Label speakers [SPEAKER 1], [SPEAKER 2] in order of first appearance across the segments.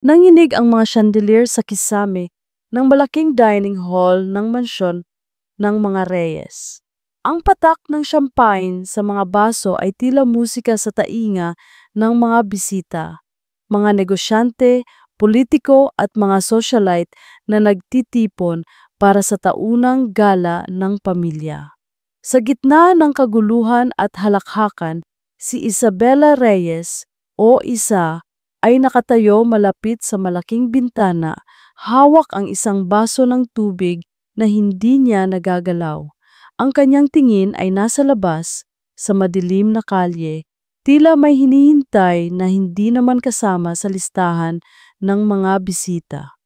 [SPEAKER 1] Nanginig ang mga chandelier sa kisame ng malaking dining hall ng mansyon ng mga Reyes. Ang patak ng champagne sa mga baso ay tila musika sa tainga ng mga bisita, mga negosyante, politiko at mga socialite na nagtitipon para sa taunang gala ng pamilya. Sa gitna ng kaguluhan at halakhakan, si Isabela Reyes o Isa ay nakatayo malapit sa malaking bintana, hawak ang isang baso ng tubig na hindi niya nagagalaw. Ang kanyang tingin ay nasa labas, sa madilim na kalye, tila may hinihintay na hindi naman kasama sa listahan ng mga bisita.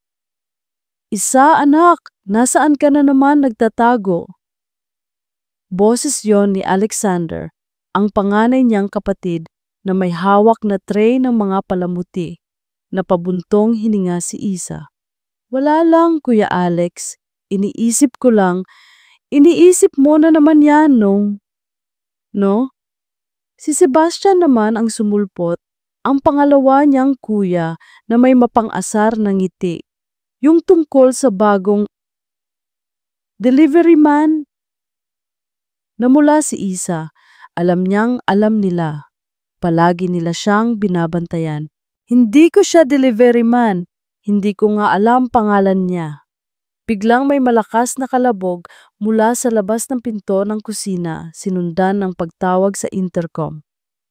[SPEAKER 1] Isa, anak, nasaan ka na naman nagtatago? Boses yon ni Alexander, ang panganay niyang kapatid na may hawak na tray ng mga palamuti. Napabuntong hininga si Isa. Wala lang, Kuya Alex. Iniisip ko lang. Iniisip mo na naman yan, no? Si Sebastian naman ang sumulpot, ang pangalawa niyang kuya na may mapang-asar na ngiti. Yung tungkol sa bagong delivery man. Namula si Isa, alam niyang alam nila. Palagi nila siyang binabantayan. Hindi ko siya delivery man. Hindi ko nga alam pangalan niya. Biglang may malakas na kalabog mula sa labas ng pinto ng kusina, sinundan ng pagtawag sa intercom.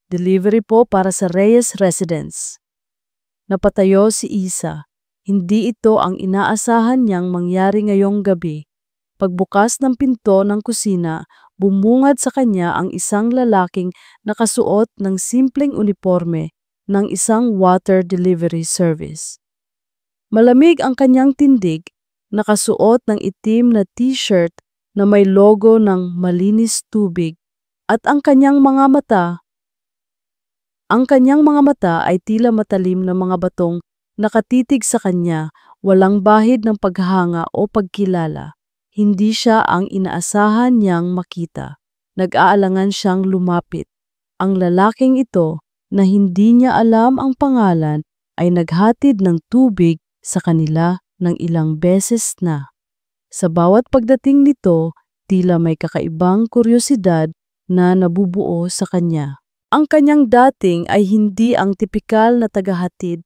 [SPEAKER 1] Delivery po para sa Reyes Residence. Napatayo si Isa. Hindi ito ang inaasahan niyang mangyari ngayong gabi. Pagbukas ng pinto ng kusina, bumungad sa kanya ang isang lalaking nakasuot ng simpleng uniforme ng isang water delivery service. Malamig ang kanyang tindig, nakasuot ng itim na t-shirt na may logo ng malinis tubig at ang kanyang mga mata ay tila matalim na mga batong nakatitig sa kanya, walang bahid ng paghanga o pagkilala. Hindi siya ang inaasahan niyang makita. Nag-aalangan siyang lumapit. Ang lalaking ito na hindi niya alam ang pangalan ay naghatid ng tubig sa kanila ng ilang beses na. Sa bawat pagdating nito, tila may kakaibang kuryosidad na nabubuo sa kanya. Ang kanyang dating ay hindi ang tipikal na tagahatid.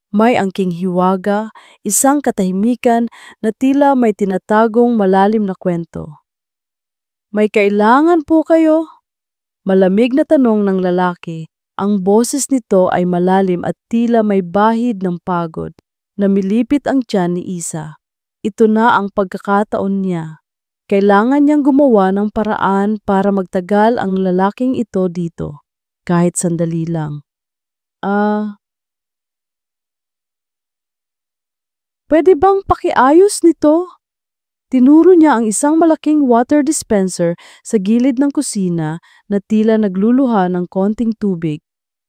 [SPEAKER 1] May angking hiwaga, isang katahimikan na tila may tinatagong malalim na kwento. May kailangan po kayo? Malamig na tanong ng lalaki. Ang boses nito ay malalim at tila may bahid ng pagod. Namilipit ang tiyan ni Isa. Ito na ang pagkakataon niya. Kailangan niyang gumawa ng paraan para magtagal ang lalaking ito dito. Kahit sandali lang. Pwede bang pakiayos nito? Tinuro niya ang isang malaking water dispenser sa gilid ng kusina na tila nagluluha ng konting tubig.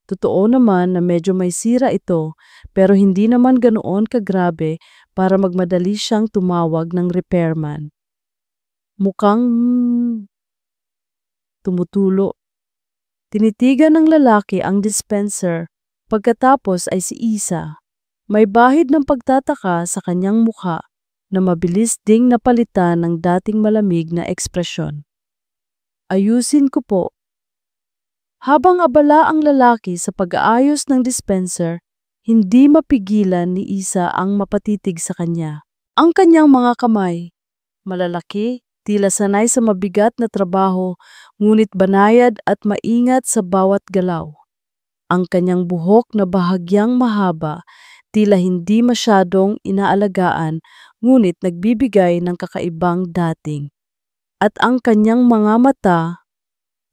[SPEAKER 1] Totoo naman na medyo may sira ito, pero hindi naman ganoon kagrabe para magmadali siyang tumawag ng repairman. Mukhang tumutulo. Tinitigan ng lalaki ang dispenser. Pagkatapos ay si Isa. May bahid ng pagtataka sa kanyang mukha na mabilis ding napalitan ng dating malamig na ekspresyon. Ayusin ko po. Habang abala ang lalaki sa pag-aayos ng dispenser, hindi mapigilan ni Isa ang mapatitig sa kanya. Ang kanyang mga kamay, malalaki, tila sanay sa mabigat na trabaho, ngunit banayad at maingat sa bawat galaw. Ang kanyang buhok na bahagyang mahaba, tila hindi masyadong inaalagaan, ngunit nagbibigay ng kakaibang dating. At ang kanyang mga mata,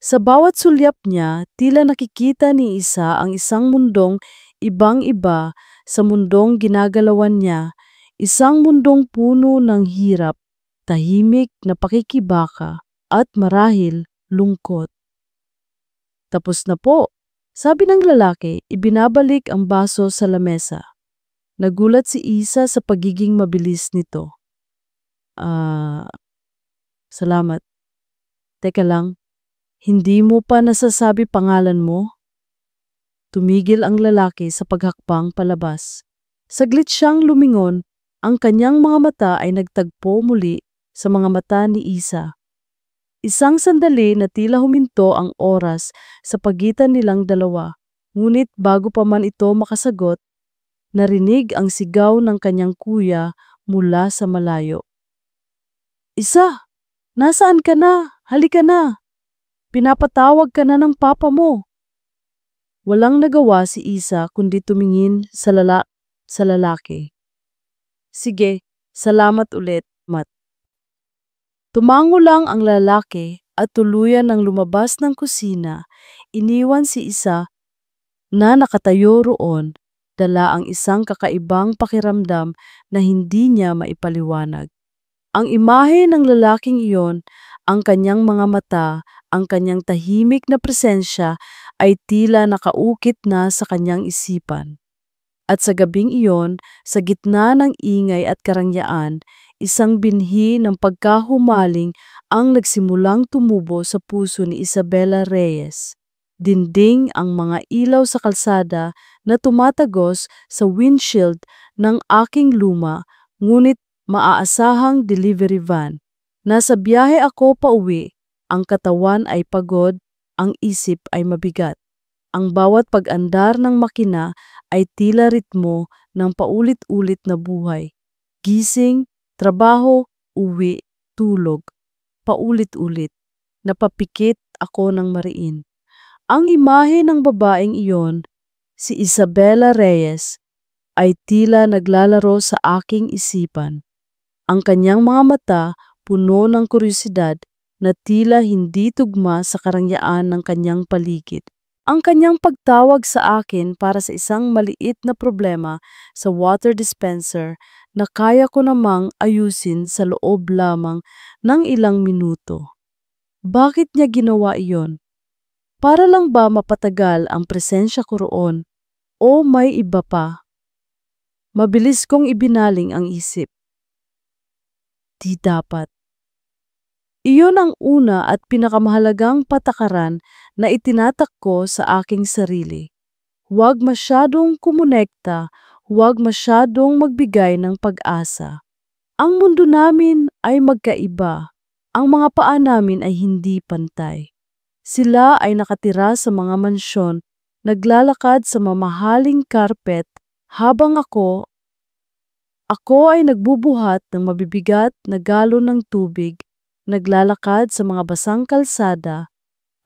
[SPEAKER 1] sa bawat sulyap niya, tila nakikita ni Isa ang isang mundong ibang-iba sa mundong ginagalawan niya, isang mundong puno ng hirap, tahimik na pakikibaka, at marahil lungkot. Tapos na po, sabi ng lalaki, ibinabalik ang baso sa lamesa. Nagulat si Isa sa pagiging mabilis nito. Salamat. Teka lang, hindi mo pa nasasabi pangalan mo? Tumigil ang lalaki sa paghakbang palabas. Saglit siyang lumingon, ang kanyang mga mata ay nagtagpo muli sa mga mata ni Isa. Isang sandali na tila huminto ang oras sa pagitan nilang dalawa. Ngunit bago pa man ito makasagot, narinig ang sigaw ng kanyang kuya mula sa malayo. Isa, nasaan ka na? Halika na! Pinapatawag ka na ng papa mo. Walang nagawa si Isa kundi tumingin sa lalaki. Sige, salamat ulit, Mat. Tumango lang ang lalaki at tuluyan ng lumabas ng kusina. Iniwan si Isa na nakatayo roon, dala ang isang kakaibang pakiramdam na hindi niya maipaliwanag. Ang imahe ng lalaking iyon, ang kanyang mga mata, ang kanyang tahimik na presensya ay tila nakaukit na sa kanyang isipan. At sa gabing iyon, sa gitna ng ingay at karangyaan, isang binhi ng pagkahumaling ang nagsimulang tumubo sa puso ni Isabela Reyes. Dinding ang mga ilaw sa kalsada na tumatagos sa windshield ng aking luma, ngunit maaasahang delivery van. Nasa biyahe ako pauwi, ang katawan ay pagod, ang isip ay mabigat. Ang bawat pag-andar ng makina ay tila ritmo ng paulit-ulit na buhay. Gising, trabaho, uwi, tulog. Paulit-ulit. Napapikit ako ng mariin. Ang imahe ng babaeng iyon, si Isabela Reyes, ay tila naglalaro sa aking isipan. Ang kanyang mga mata puno ng kuryosidad na tila hindi tugma sa karangyaan ng kanyang paligid. Ang kanyang pagtawag sa akin para sa isang maliit na problema sa water dispenser na kaya ko namang ayusin sa loob lamang ng ilang minuto. Bakit niya ginawa iyon? Para lang ba mapatagal ang presensya ko roon? O may iba pa? Mabilis kong ibinaling ang isip. Di dapat. Iyon ang una at pinakamahalagang patakaran na itinatak ko sa aking sarili. Huwag masyadong kumonekta, huwag masyadong magbigay ng pag-asa. Ang mundo namin ay magkaiba. Ang mga paa namin ay hindi pantay. Sila ay nakatira sa mga mansyon, naglalakad sa mamahaling karpet, habang ako ay nagbubuhat ng mabibigat na galon ng tubig, naglalakad sa mga basang kalsada,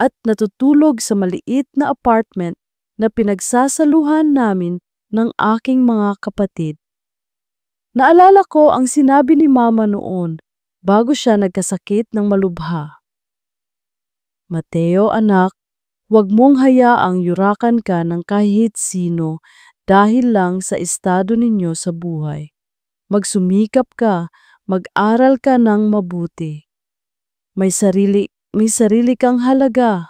[SPEAKER 1] at natutulog sa maliit na apartment na pinagsasaluhan namin ng aking mga kapatid. Naalala ko ang sinabi ni Mama noon bago siya nagkasakit ng malubha. Mateo anak, huwag mong hayaang yurakan ka ng kahit sino dahil lang sa estado ninyo sa buhay. Magsumikap ka, mag-aral ka ng mabuti. May sarili kang halaga.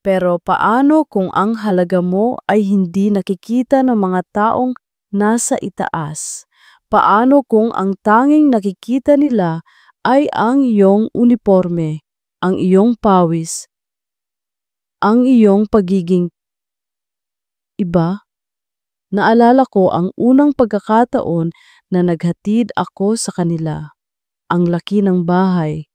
[SPEAKER 1] Pero paano kung ang halaga mo ay hindi nakikita ng mga taong nasa itaas? Paano kung ang tanging nakikita nila ay ang iyong uniforme, ang iyong pawis, ang iyong pagiging iba? Naalala ko ang unang pagkakataon na naghatid ako sa kanila. Ang laki ng bahay.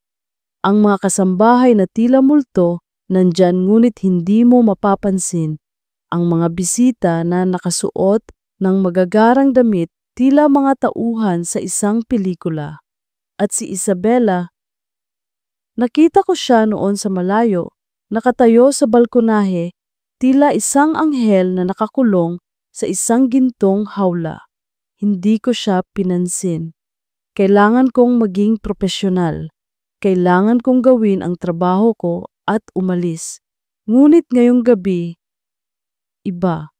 [SPEAKER 1] Ang mga kasambahay na tila multo, nandyan ngunit hindi mo mapapansin. Ang mga bisita na nakasuot ng magagarang damit, tila mga tauhan sa isang pelikula. At si Isabela, nakita ko siya noon sa malayo, nakatayo sa balkonahe, tila isang anghel na nakakulong sa isang gintong hawla. Hindi ko siya pinansin. Kailangan kong maging profesional. Kailangan kong gawin ang trabaho ko at umalis. Ngunit ngayong gabi, iba.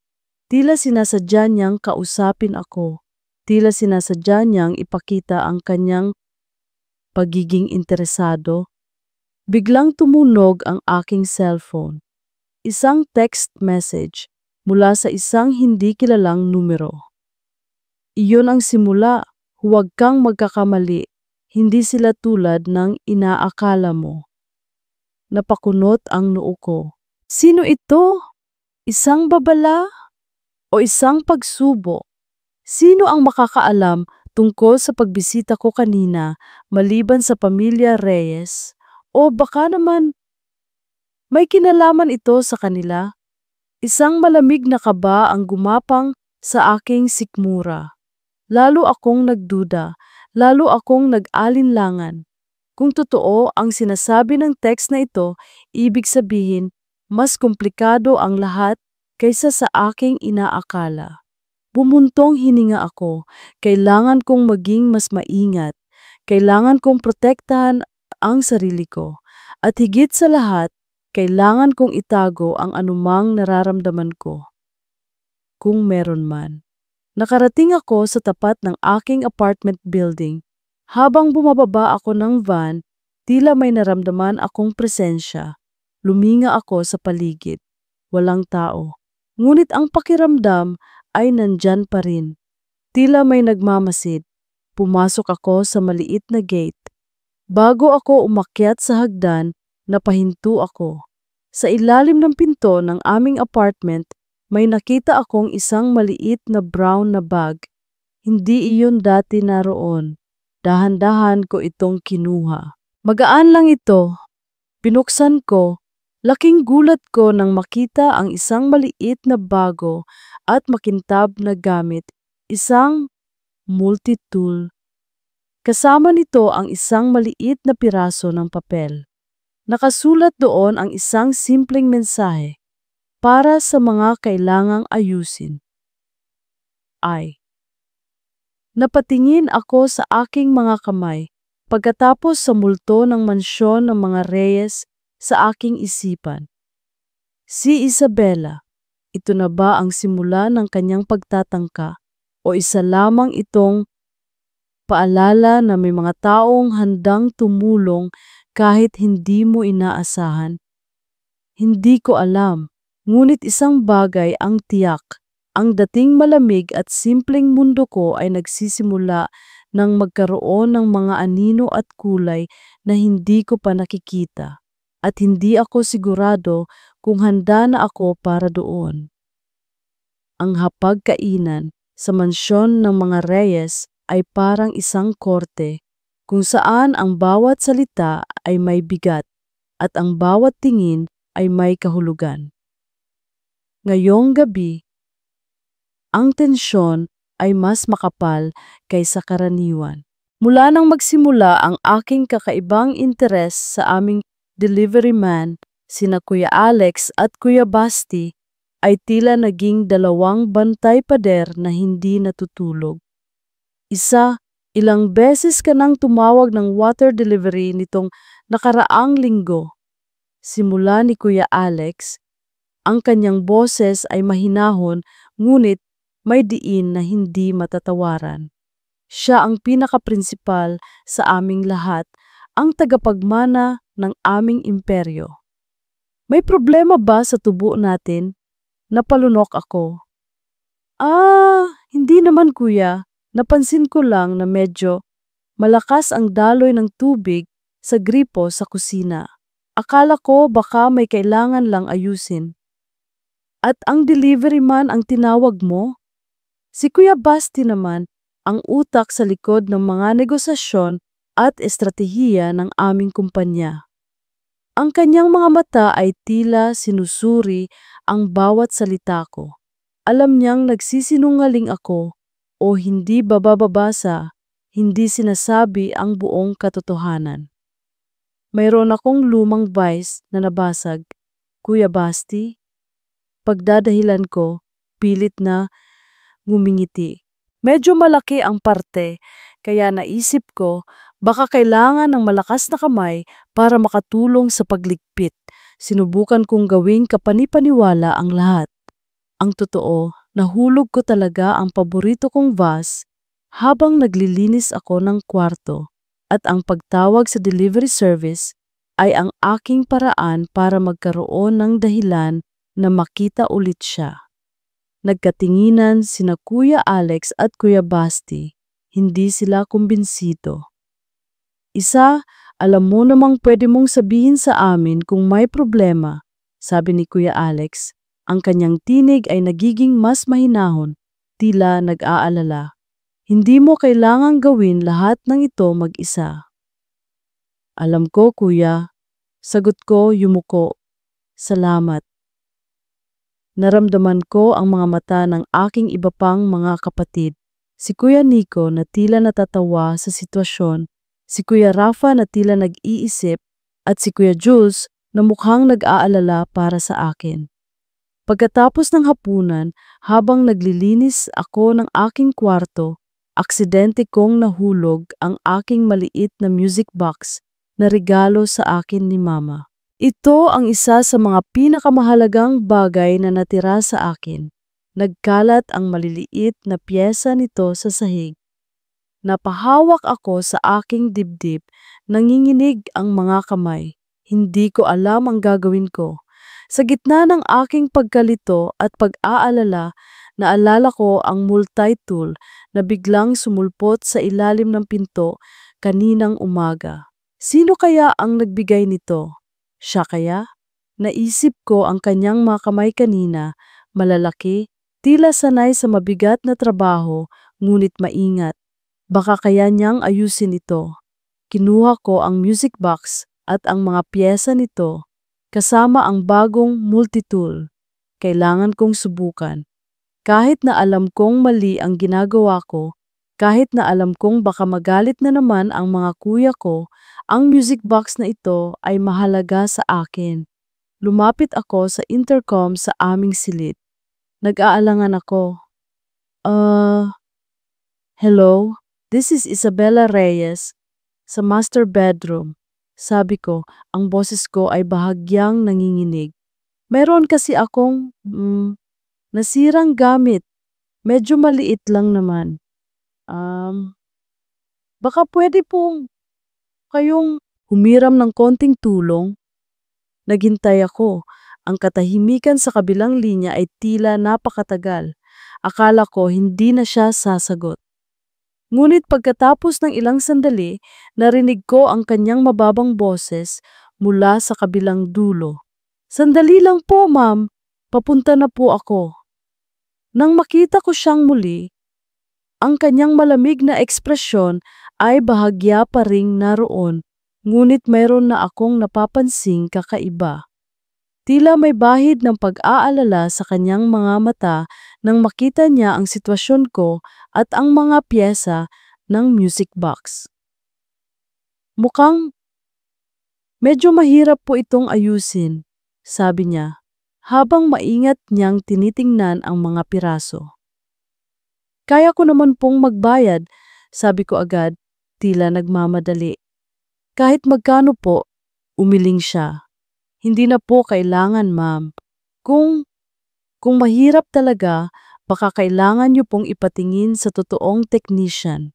[SPEAKER 1] Tila sinasadya niyang kausapin ako. Tila sinasadya niyang ipakita ang kanyang pagiging interesado. Biglang tumunog ang aking cellphone. Isang text message mula sa isang hindi kilalang numero. Iyon ang simula, huwag kang magkakamali, hindi sila tulad ng inaakala mo. Napakunot ang noo ko. Sino ito? Isang babala? O isang pagsubo? Sino ang makakaalam tungkol sa pagbisita ko kanina maliban sa pamilya Reyes? O baka naman may kinalaman ito sa kanila? Isang malamig na kaba ang gumapang sa aking sikmura. Lalo akong nagduda, lalo akong nag-alinlangan. Kung totoo ang sinasabi ng text na ito, ibig sabihin, mas komplikado ang lahat kaysa sa aking inaakala. Bumuntong hininga ako, kailangan kong maging mas maingat, kailangan kong protektahan ang sarili ko, at higit sa lahat, kailangan kong itago ang anumang nararamdaman ko. Kung meron man. Nakarating ako sa tapat ng aking apartment building. Habang bumababa ako ng van, tila may naramdaman akong presensya. Luminga ako sa paligid. Walang tao. Ngunit ang pakiramdam ay nandyan pa rin. Tila may nagmamasid. Pumasok ako sa maliit na gate. Bago ako umakyat sa hagdan, napahinto ako. Sa ilalim ng pinto ng aming apartment, may nakita akong isang maliit na brown na bag. Hindi iyon dati naroon. Dahan-dahan ko itong kinuha. Magaan lang ito. Binuksan ko. Laking gulat ko nang makita ang isang maliit na bago at makintab na gamit. Isang multi-tool. Kasama nito ang isang maliit na piraso ng papel. Nakasulat doon ang isang simpleng mensahe. Para sa mga kailangang ayusin. Napatingin ako sa aking mga kamay pagkatapos sa multo ng mansyon ng mga Reyes sa aking isipan. Si Isabela, ito na ba ang simula ng kanyang pagtatangka o isa lamang itong paalala na may mga taong handang tumulong kahit hindi mo inaasahan? Hindi ko alam. Ngunit isang bagay ang tiyak, ang dating malamig at simpleng mundo ko ay nagsisimula nang magkaroon ng mga anino at kulay na hindi ko pa nakikita. At hindi ako sigurado kung handa na ako para doon. Ang hapagkainan sa mansyon ng mga Reyes ay parang isang korte kung saan ang bawat salita ay may bigat at ang bawat tingin ay may kahulugan. Ngayong gabi, ang tensyon ay mas makapal kaysa karaniwan. Mula nang magsimula ang aking kakaibang interes sa aming delivery man, sina Kuya Alex at Kuya Basti, ay tila naging dalawang bantay pader na hindi natutulog. Isa, ilang beses ka nang tumawag ng water delivery nitong nakaraang linggo. Simula ni Kuya Alex, ang kanyang boses ay mahinahon ngunit may diin na hindi matatawaran. Siya ang pinakaprinsipal sa aming lahat, ang tagapagmana ng aming imperyo. May problema ba sa tubo natin? Napalunok ako. Hindi naman kuya. Napansin ko lang na medyo malakas ang daloy ng tubig sa gripo sa kusina. Akala ko baka may kailangan lang ayusin. At ang delivery man ang tinawag mo? Si Kuya Basti naman ang utak sa likod ng mga negosasyon at estratehiya ng aming kumpanya. Ang kanyang mga mata ay tila sinusuri ang bawat salita ko. Alam niyang nagsisinungaling ako o hindi bababasa, hindi sinasabi ang buong katotohanan. Mayroon akong lumang vice na nabasag. Kuya Basti? Pagdadahilan ko, pilit na ngumingiti. Medyo malaki ang parte, kaya naisip ko baka kailangan ng malakas na kamay para makatulong sa pagligpit. Sinubukan kong gawing kapanipaniwala ang lahat. Ang totoo, nahulog ko talaga ang paborito kong vase habang naglilinis ako ng kwarto at ang pagtawag sa delivery service ay ang aking paraan para magkaroon ng dahilan na makita ulit siya. Nagkatinginan sina Kuya Alex at Kuya Basti. Hindi sila kumbinsido. Isa, alam mo namang pwede mong sabihin sa amin kung may problema, sabi ni Kuya Alex. Ang kanyang tinig ay nagiging mas mahinahon. tila nag-aalala. Hindi mo kailangang gawin lahat ng ito mag-isa. Alam ko, kuya. Sagot ko yumuko. Salamat. Naramdaman ko ang mga mata ng aking iba pang mga kapatid. Si Kuya Nico na tila natatawa sa sitwasyon, si Kuya Rafa na tila nag-iisip, at si Kuya Jules na mukhang nag-aalala para sa akin. Pagkatapos ng hapunan, habang naglilinis ako ng aking kwarto, aksidente kong nahulog ang aking maliit na music box na regalo sa akin ni Mama. Ito ang isa sa mga pinakamahalagang bagay na natira sa akin. Nagkalat ang maliliit na piyesa nito sa sahig. Napahawak ako sa aking dibdib, nanginginig ang mga kamay. Hindi ko alam ang gagawin ko. Sa gitna ng aking pagkalito at pag-aalala, naalala ko ang multi-tool na biglang sumulpot sa ilalim ng pinto kaninang umaga. Sino kaya ang nagbigay nito? Siya kaya? Naisip ko ang kanyang mga kamay kanina, malalaki, tila sanay sa mabigat na trabaho, ngunit maingat. Baka kaya niyang ayusin ito. Kinuha ko ang music box at ang mga piyesa nito, kasama ang bagong multi-tool. Kailangan kong subukan. Kahit na alam kong mali ang ginagawa ko, kahit na alam kong baka magalit na naman ang mga kuya ko, ang music box na ito ay mahalaga sa akin. Lumapit ako sa intercom sa aming silid. Nag-aalangan ako. Hello? This is Isabella Reyes sa master bedroom. Sabi ko, ang boses ko ay bahagyang nanginginig. Meron kasi akong nasirang gamit. Medyo maliit lang naman. Baka pwede pong kayong humiram ng konting tulong. Naghintay ako. Ang katahimikan sa kabilang linya ay tila napakatagal. Akala ko hindi na siya sasagot. Ngunit pagkatapos ng ilang sandali, narinig ko ang kanyang mababang boses mula sa kabilang dulo. Sandali lang po, ma'am. Papunta na po ako. Nang makita ko siyang muli, ang kanyang malamig na ekspresyon ay bahagya pa ring naroon, ngunit mayroon na akong napapansing kakaiba. Tila may bahid ng pag-aalala sa kanyang mga mata nang makita niya ang sitwasyon ko at ang mga piyesa ng music box. Mukhang medyo mahirap po itong ayusin, sabi niya, habang maingat niyang tinitingnan ang mga piraso. Kaya ko naman pong magbayad, sabi ko agad, tila nagmamadali. Kahit magkano po, umiling siya. Hindi na po kailangan, ma'am. Kung mahirap talaga, baka kailangan niyo pong ipatingin sa totoong technician.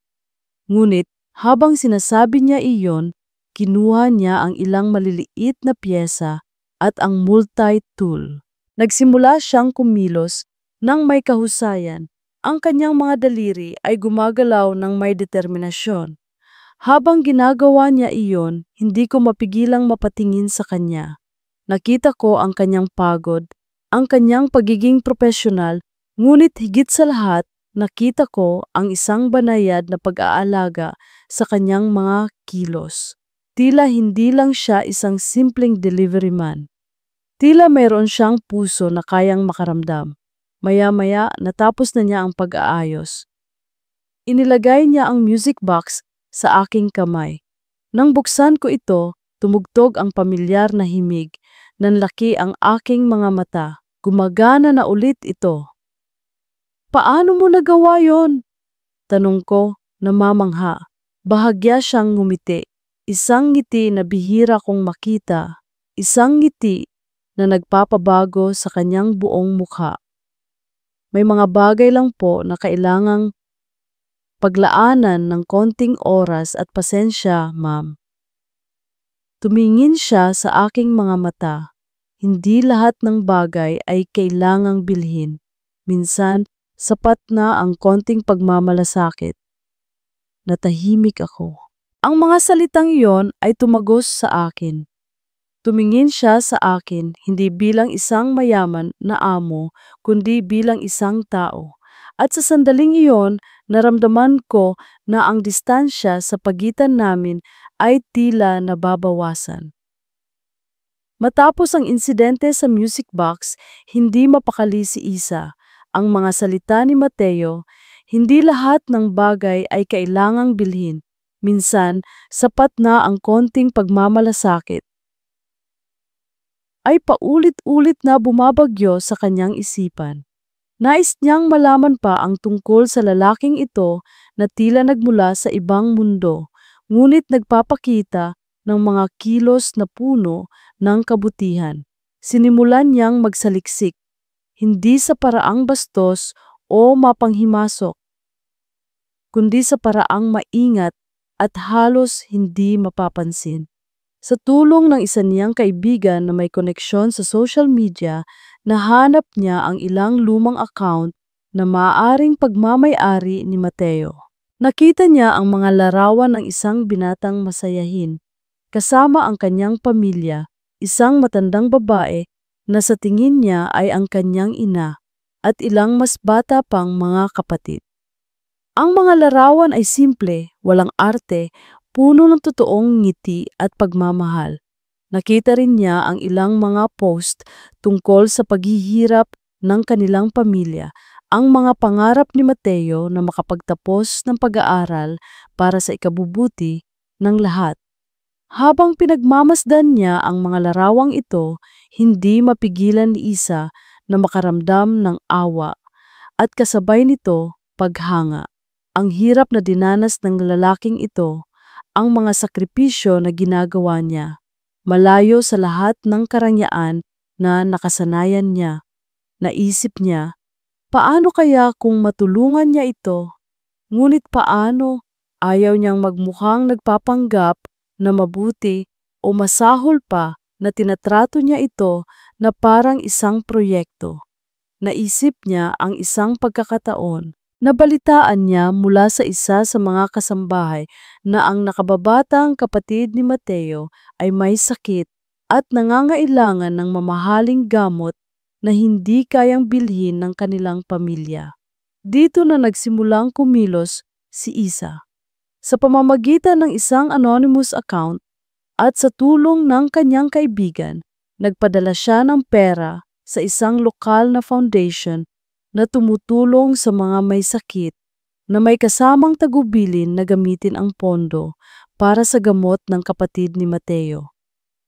[SPEAKER 1] Ngunit habang sinasabi niya iyon, kinuha niya ang ilang maliliit na piyesa at ang multi-tool. Nagsimula siyang kumilos nang may kahusayan. Ang kanyang mga daliri ay gumagalaw ng may determinasyon. Habang ginagawa niya iyon, hindi ko mapigilang mapatingin sa kanya. Nakita ko ang kanyang pagod, ang kanyang pagiging profesional, ngunit higit sa lahat, nakita ko ang isang banayad na pag-aalaga sa kanyang mga kilos. Tila hindi lang siya isang simpleng delivery man. Tila mayroon siyang puso na kayang makaramdam. Maya-maya, natapos na niya ang pag-aayos. Inilagay niya ang music box sa aking kamay. Nang buksan ko ito, tumugtog ang pamilyar na himig. Nanlaki ang aking mga mata. Gumagana na ulit ito. Paano mo nagawa yon? Tanong ko, namamangha. Bahagya siyang ngumiti. Isang ngiti na bihira kong makita. Isang ngiti na nagpapabago sa kanyang buong mukha. May mga bagay lang po na kailangang paglaanan ng konting oras at pasensya, ma'am. Tumingin siya sa aking mga mata. Hindi lahat ng bagay ay kailangang bilhin. Minsan, sapat na ang konting pagmamalasakit. Natahimik ako. Ang mga salitang iyon ay tumagos sa akin. Tumingin siya sa akin hindi bilang isang mayaman na amo, kundi bilang isang tao. At sa sandaling iyon, naramdaman ko na ang distansya sa pagitan namin ay tila nababawasan. Matapos ang insidente sa music box, hindi mapakali si Isa. Ang mga salita ni Mateo, hindi lahat ng bagay ay kailangang bilhin. Minsan, sapat na ang konting pagmamalasakit. Ay paulit-ulit na bumabagyo sa kanyang isipan. Nais niyang malaman pa ang tungkol sa lalaking ito na tila nagmula sa ibang mundo, ngunit nagpapakita ng mga kilos na puno ng kabutihan. Sinimulan niyang magsaliksik, hindi sa paraang bastos o mapanghimasok, kundi sa paraang maingat at halos hindi mapapansin. Sa tulong ng isa niyang kaibigan na may koneksyon sa social media, nahanap niya ang ilang lumang account na maaaring pagmamay-ari ni Mateo. Nakita niya ang mga larawan ng isang binatang masayahin, kasama ang kanyang pamilya, isang matandang babae na sa tingin niya ay ang kanyang ina, at ilang mas bata pang mga kapatid. Ang mga larawan ay simple, walang arte, puno ng totoong ngiti at pagmamahal. Nakita rin niya ang ilang mga post tungkol sa paghihirap ng kanilang pamilya, ang mga pangarap ni Mateo na makapagtapos ng pag-aaral para sa ikabubuti ng lahat. Habang pinagmamasdan niya ang mga larawang ito, hindi mapigilan ni Isa na makaramdam ng awa at kasabay nito paghanga. Ang hirap na dinanas ng lalaking ito, ang mga sakripisyo na ginagawa niya, malayo sa lahat ng karangyaan na nakasanayan niya. Naisip niya, paano kaya kung matulungan niya ito? Ngunit paano? Ayaw niyang magmukhang nagpapanggap na mabuti o masahol pa na tinatrato niya ito na parang isang proyekto. Naisip niya ang isang pagkakataon. Nabalitaan niya mula sa isa sa mga kasambahay na ang nakababatang kapatid ni Mateo ay may sakit at nangangailangan ng mamahaling gamot na hindi kayang bilhin ng kanilang pamilya. Dito na nagsimulang kumilos si Isa. Sa pamamagitan ng isang anonymous account at sa tulong ng kanyang kaibigan, nagpadala siya ng pera sa isang lokal na foundation na tumutulong sa mga may sakit na may kasamang tagubilin na gamitin ang pondo para sa gamot ng kapatid ni Mateo.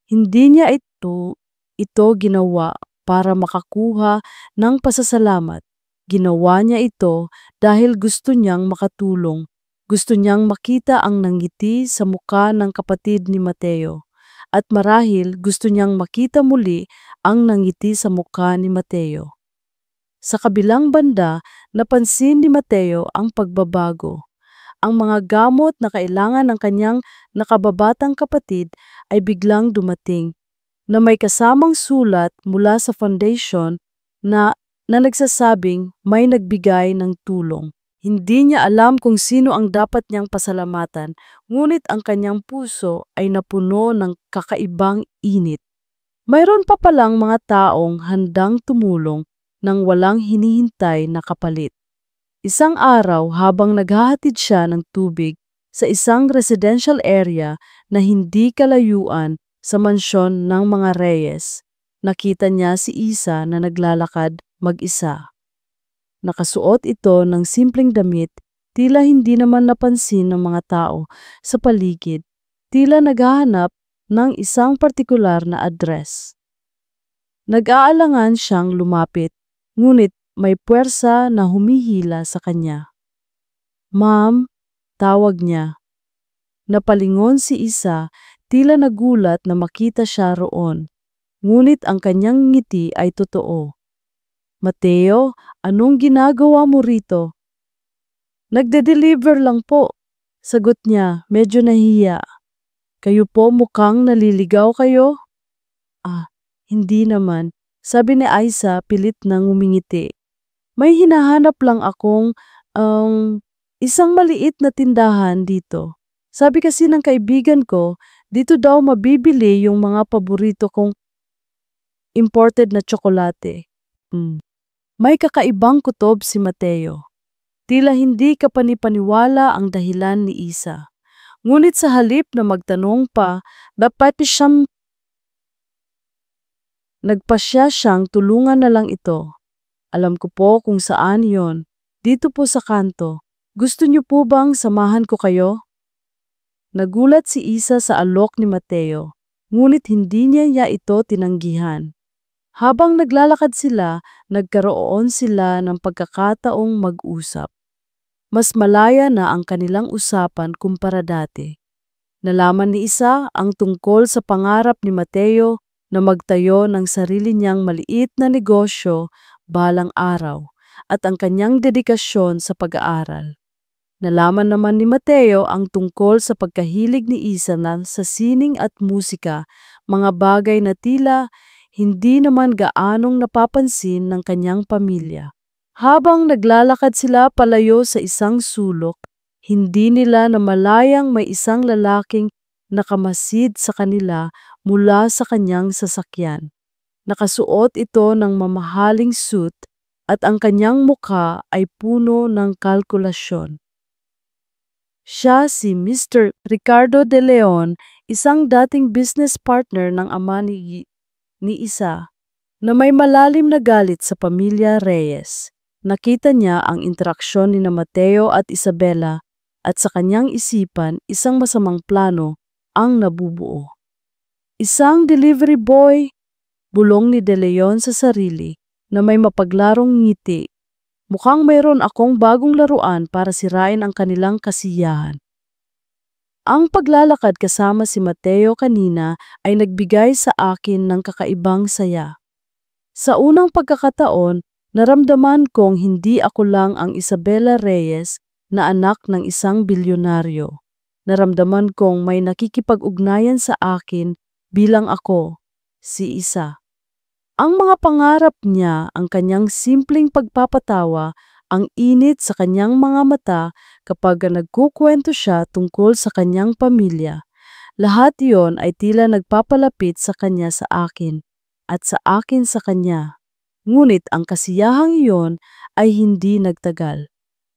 [SPEAKER 1] Hindi niya ito ginawa para makakuha ng pasasalamat. Ginawa niya ito dahil gusto niyang makatulong. Gusto niyang makita ang nangiti sa muka ng kapatid ni Mateo. At marahil gusto niyang makita muli ang nangiti sa muka ni Mateo. Sa kabilang banda, napansin ni Mateo ang pagbabago. Ang mga gamot na kailangan ng kanyang nakababatang kapatid ay biglang dumating, na may kasamang sulat mula sa foundation na nagsasabing may nagbigay ng tulong. Hindi niya alam kung sino ang dapat niyang pasalamatan, ngunit ang kanyang puso ay napuno ng kakaibang init. Mayroon pa palang mga taong handang tumulong nang walang hinihintay na kapalit. Isang araw habang naghahatid siya ng tubig sa isang residential area na hindi kalayuan sa mansyon ng mga Reyes, nakita niya si Isa na naglalakad mag-isa. Nakasuot ito ng simpleng damit, tila hindi naman napansin ng mga tao sa paligid, tila naghahanap ng isang partikular na address. Nag-aalangan siyang lumapit, ngunit may puwersa na humihila sa kanya. "Ma'am," tawag niya. Napalingon si Isa, tila nagulat na makita siya roon. Ngunit ang kanyang ngiti ay totoo. "Mateo, anong ginagawa mo rito?" "Nagde-deliver lang po," sagot niya, medyo nahiya. "Kayo po mukhang naliligaw kayo?" Hindi naman," sabi ni Isa pilit na ngumingiti. "May hinahanap lang akong isang maliit na tindahan dito. Sabi kasi ng kaibigan ko, dito daw mabibili yung mga paborito kong imported na tsokolate." May kakaibang kutob si Mateo. Tila hindi kapanipaniwala ang dahilan ni Isa. Ngunit sa halip na magtanong pa, nagpasya siyang tulungan na lang ito. Alam ko po kung saan yon. Dito po sa kanto. Gusto niyo po bang samahan ko kayo? Nagulat si Isa sa alok ni Mateo, ngunit hindi niya ito tinanggihan. Habang naglalakad sila, nagkaroon sila ng pagkakataong mag-usap. Mas malaya na ang kanilang usapan kumpara dati. Nalaman ni Isa ang tungkol sa pangarap ni Mateo na magtayo ng sarili niyang maliit na negosyo balang araw at ang kanyang dedikasyon sa pag-aaral. Nalaman naman ni Mateo ang tungkol sa pagkahilig ni Isa sa sining at musika, mga bagay na tila hindi naman gaanong napapansin ng kanyang pamilya. Habang naglalakad sila palayo sa isang sulok, hindi nila namalayang may isang lalaking nakamasid sa kanila mula sa kanyang sasakyan. Nakasuot ito ng mamahaling suit at ang kanyang mukha ay puno ng kalkulasyon. Siya si Mr. Ricardo De Leon, isang dating business partner ng ama ni Isa, na may malalim na galit sa pamilya Reyes. Nakita niya ang interaksyon ni Mateo at Isabela at sa kanyang isipan isang masamang plano ang nabubuo. Isang delivery boy, bulong ni De Leon sa sarili na may mapaglarong ngiti. Mukhang mayroon akong bagong laruan para sirain ang kanilang kasiyahan. Ang paglalakad kasama si Mateo kanina ay nagbigay sa akin ng kakaibang saya. Sa unang pagkakataon, naramdaman kong hindi ako lang ang Isabela Reyes na anak ng isang bilyonaryo. Naramdaman kong may nakikipag-ugnayan sa akin bilang ako, si Isa. Ang mga pangarap niya, ang kanyang simpleng pagpapatawa, ang init sa kanyang mga mata kapag nagkukwento siya tungkol sa kanyang pamilya. Lahat iyon ay tila nagpapalapit sa kanya sa akin at sa akin sa kanya. Ngunit ang kasiyahang iyon ay hindi nagtagal.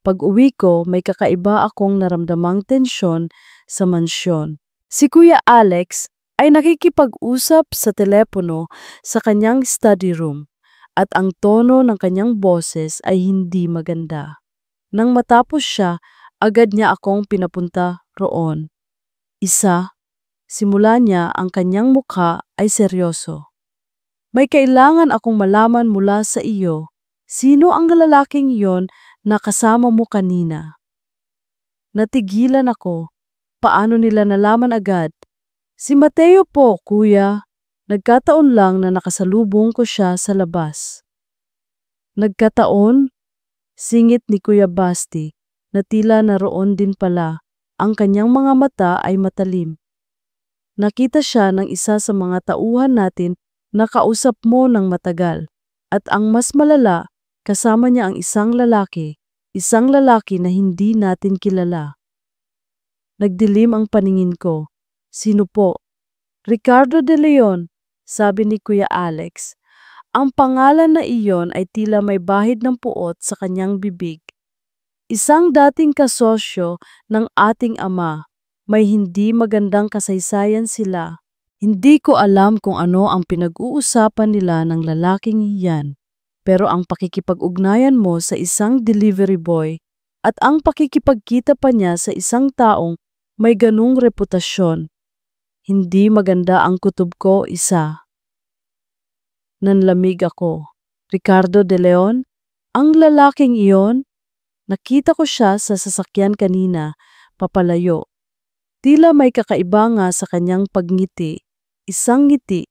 [SPEAKER 1] Pag-uwi ko, may kakaiba akong naramdamang tensyon sa mansyon. Si Kuya Alex ay nakikipag-usap sa telepono sa kanyang study room at ang tono ng kanyang boses ay hindi maganda. Nang matapos siya, agad niya akong pinapunta roon. Isa, simula niya ang kanyang mukha ay seryoso. May kailangan akong malaman mula sa iyo. Sino ang lalaking iyon na kasama mo kanina? Natigilan ako. Paano nila nalaman agad? Si Mateo po, kuya. Nagkataon lang na nakasalubong ko siya sa labas. Nagkataon? Singit ni Kuya Basti na tila naroon din pala. Ang kanyang mga mata ay matalim. Nakita siya ng isa sa mga tauhan natin na kausap mo ng matagal. At ang mas malala, kasama niya ang isang lalaki na hindi natin kilala. Nagdilim ang paningin ko. Sino po? Ricardo De Leon, sabi ni Kuya Alex. Ang pangalan na iyon ay tila may bahid ng puot sa kanyang bibig. Isang dating kasosyo ng ating ama. May hindi magandang kasaysayan sila. Hindi ko alam kung ano ang pinag-uusapan nila ng lalaking iyan. Pero ang pakikipag-ugnayan mo sa isang delivery boy at ang pakikipagkita pa niya sa isang taong may ganung reputasyon. Hindi maganda ang kutob ko, Isa. Nanlamig ako. Ricardo De Leon? Ang lalaking iyon? Nakita ko siya sa sasakyan kanina, papalayo. Tila may kakaiba nga sa kanyang pagngiti. Isang ngiti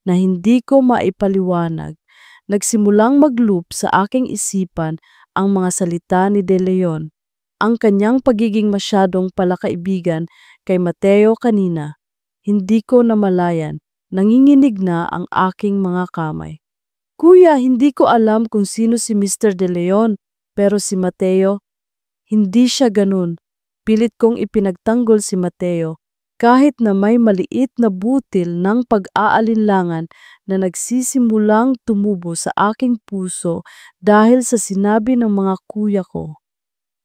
[SPEAKER 1] na hindi ko maipaliwanag. Nagsimulang mag-loop sa aking isipan ang mga salita ni De Leon. Ang kanyang pagiging masyadong palakaibigan kay Mateo kanina. Hindi ko namalayan, nanginginig na ang aking mga kamay. Kuya, hindi ko alam kung sino si Mr. De Leon, pero si Mateo, hindi siya ganun. Pilit kong ipinagtanggol si Mateo, kahit na may maliit na butil ng pag-aalinlangan na nagsisimulang tumubo sa aking puso dahil sa sinabi ng mga kuya ko.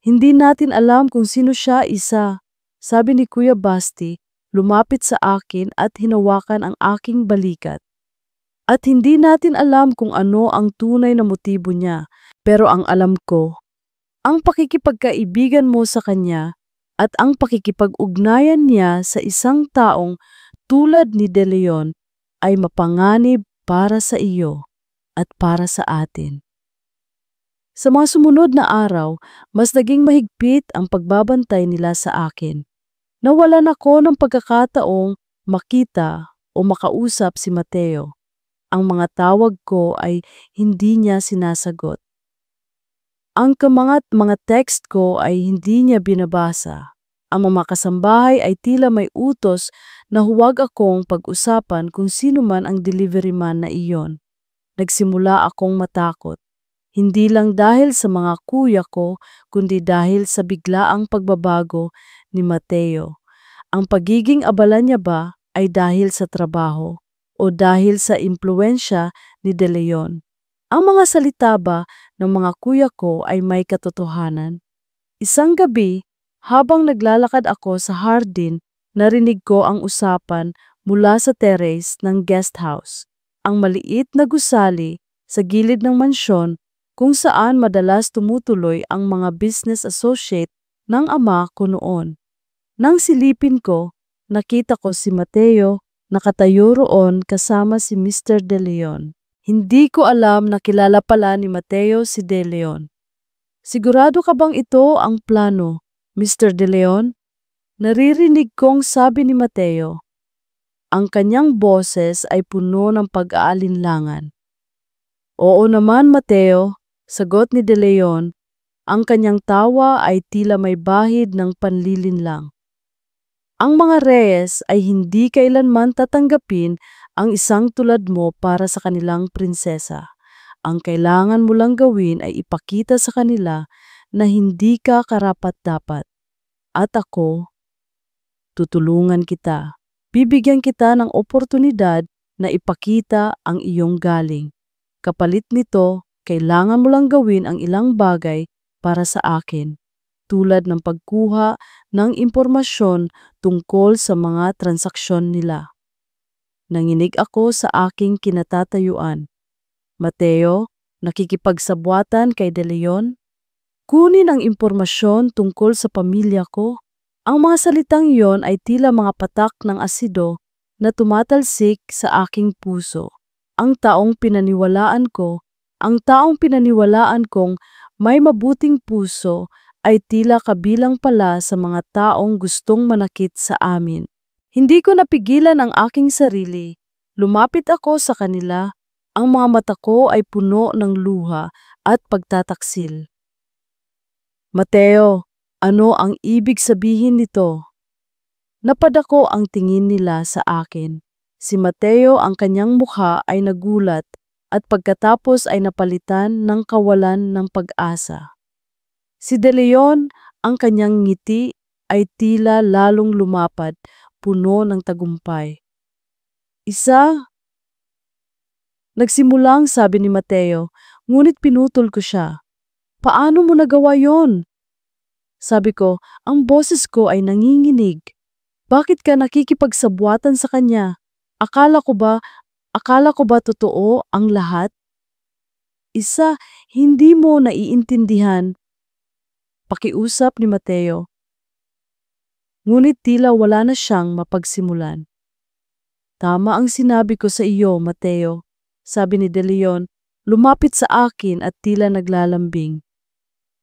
[SPEAKER 1] Hindi natin alam kung sino siya isa, sabi ni Kuya Basti, lumapit sa akin at hinawakan ang aking balikat. At hindi natin alam kung ano ang tunay na motibo niya, pero ang alam ko, ang pakikipagkaibigan mo sa kanya at ang pakikipag-ugnayan niya sa isang taong tulad ni De Leon ay mapanganib para sa iyo at para sa atin. Sa mga sumunod na araw, mas naging mahigpit ang pagbabantay nila sa akin. Nawalan ako ng pagkakataong makita o makausap si Mateo. Ang mga tawag ko ay hindi niya sinasagot. Ang mga text ko ay hindi niya binabasa. Ang mga kasambahay ay tila may utos na huwag akong pag-usapan kung sino man ang delivery man na iyon. Nagsimula akong matakot. Hindi lang dahil sa mga kuya ko, kundi dahil sa biglaang pagbabago ni Mateo. Ang pagiging abala niya ba ay dahil sa trabaho o dahil sa impluensya ni De Leon? Ang mga salita ba ng mga kuya ko ay may katotohanan? Isang gabi, habang naglalakad ako sa hardin, narinig ko ang usapan mula sa terrace ng guest house. Ang maliit na gusali sa gilid ng mansyon kung saan madalas tumutuloy ang mga business associate ng ama ko noon. Nang silipin ko, nakita ko si Mateo nakatayo roon kasama si Mr. De Leon. Hindi ko alam na kilala pala ni Mateo si De Leon. Sigurado ka bang ito ang plano, Mr. De Leon? Naririnig kong sabi ni Mateo. Ang kanyang boses ay puno ng pag-aalinlangan. Oo naman, Mateo, sagot ni De Leon. Ang kanyang tawa ay tila may bahid ng panlilinlang. Ang mga Reyes ay hindi kailanman tatanggapin ang isang tulad mo para sa kanilang prinsesa. Ang kailangan mo lang gawin ay ipakita sa kanila na hindi ka karapat-dapat. At ako, tutulungan kita. Bibigyan kita ng oportunidad na ipakita ang iyong galing. Kapalit nito, kailangan mo lang gawin ang ilang bagay para sa akin, tulad ng pagkuha ng impormasyon tungkol sa mga transaksyon nila. Nanginig ako sa aking kinatatayuan. Mateo, nakikipagsabwatan kay De Leon? Kunin ang impormasyon tungkol sa pamilya ko. Ang mga salitang iyon ay tila mga patak ng asido na tumatalsik sa aking puso. Ang taong pinaniwalaan kong may mabuting puso ay tila kabilang pala sa mga taong gustong manakit sa amin. Hindi ko napigilan ang aking sarili. Lumapit ako sa kanila. Ang mga mata ko ay puno ng luha at pagtataksil. Mateo, ano ang ibig sabihin nito? Napadako ang tingin nila sa akin. Si Mateo, ang kanyang mukha ay nagulat at pagkatapos ay napalitan ng kawalan ng pag-asa. Si De Leon, ang kanyang ngiti ay tila lalong lumapad, puno ng tagumpay. Nagsimulang sabi ni Mateo, ngunit pinutol ko siya. Paano mo nagawa yon? Sabi ko, ang boses ko ay nanginginig. Bakit ka nakikipagsabwatan sa kanya? Akala ko ba totoo ang lahat? Hindi mo naiintindihan. Pakiusap ni Mateo. Ngunit tila wala na siyang mapagsimulan. Tama ang sinabi ko sa iyo, Mateo, sabi ni De Leon, lumapit sa akin at tila naglalambing.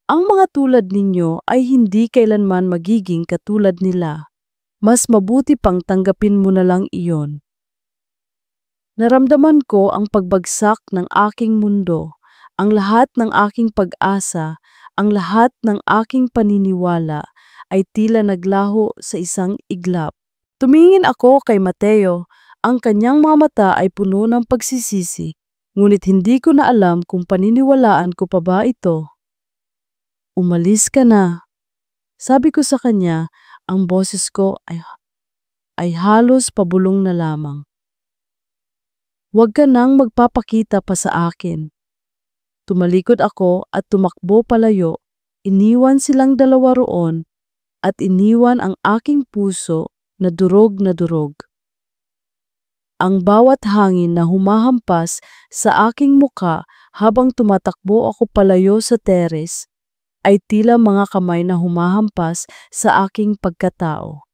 [SPEAKER 1] Ang mga tulad ninyo ay hindi kailanman magiging katulad nila. Mas mabuti pang tanggapin mo na lang iyon. Naramdaman ko ang pagbagsak ng aking mundo, ang lahat ng aking pag-asa, ang lahat ng aking paniniwala ay tila naglaho sa isang iglap. Tumingin ako kay Mateo, ang kanyang mga mata ay puno ng pagsisisi, ngunit hindi ko na alam kung paniniwalaan ko pa ba ito. Umalis ka na. Sabi ko sa kanya, ang boses ko ay halos pabulong na lamang. Huwag ka nang magpapakita pa sa akin. Tumalikod ako at tumakbo palayo. iniwan silang dalawa roon at iniwan ang aking puso na durog na durog. Ang bawat hangin na humahampas sa aking muka habang tumatakbo ako palayo sa teres ay tila mga kamay na humahampas sa aking pagkatao.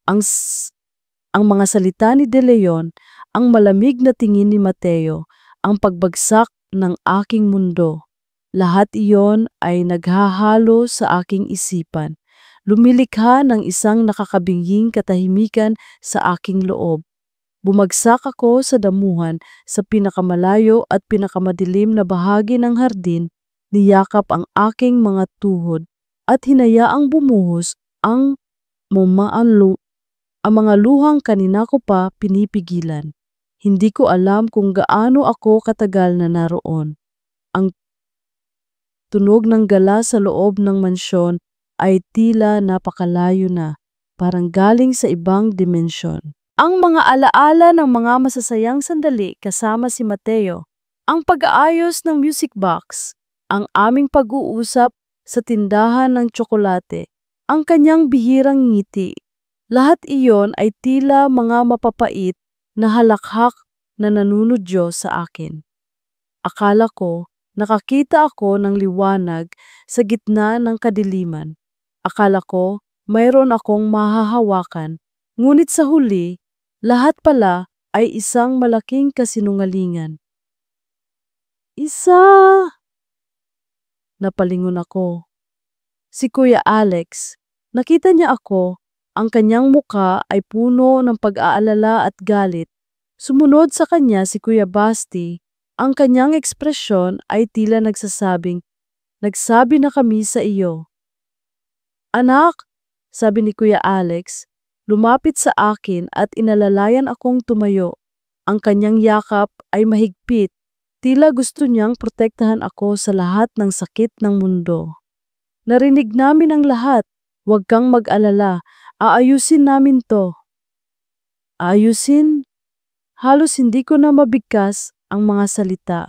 [SPEAKER 1] Ang mga salita ni De Leon, ang malamig na tingin ni Mateo, ang pagbagsak ng aking mundo. Lahat iyon ay naghahalo sa aking isipan. Lumilikha ng isang nakakabinging katahimikan sa aking loob. Bumagsak ako sa damuhan sa pinakamalayo at pinakamadilim na bahagi ng hardin, niyakap ang aking mga tuhod at hinayaang bumuhos ang mga luhang kanina ko pa pinipigilan. Hindi ko alam kung gaano ako katagal na naroon. Ang tunog ng gala sa loob ng mansyon ay tila napakalayo na, parang galing sa ibang dimensyon. Ang mga alaala ng mga masasayang sandali kasama si Mateo, ang pag-aayos ng music box, ang aming pag-uusap sa tindahan ng tsokolate, ang kanyang bihirang ngiti. Lahat iyon ay tila mga mapapait na halakhak na nanunudyo sa akin. Akala ko, nakakita ako ng liwanag sa gitna ng kadiliman. Akala ko, mayroon akong mahahawakan, ngunit sa huli, lahat pala ay isang malaking kasinungalingan. Napalingon ako. Si Kuya Alex, nakita niya ako, ang kanyang muka ay puno ng pag-aalala at galit. Sumunod sa kanya si Kuya Basti, ang kanyang ekspresyon ay tila nagsabi na kami sa iyo. Anak, sabi ni Kuya Alex, lumapit sa akin at inalalayan akong tumayo. Ang kanyang yakap ay mahigpit, tila gusto niyang protektahan ako sa lahat ng sakit ng mundo. Narinig namin ang lahat, huwag kang mag-alala, aayusin namin to. Ayusin? Halos hindi ko na mabigkas ang mga salita.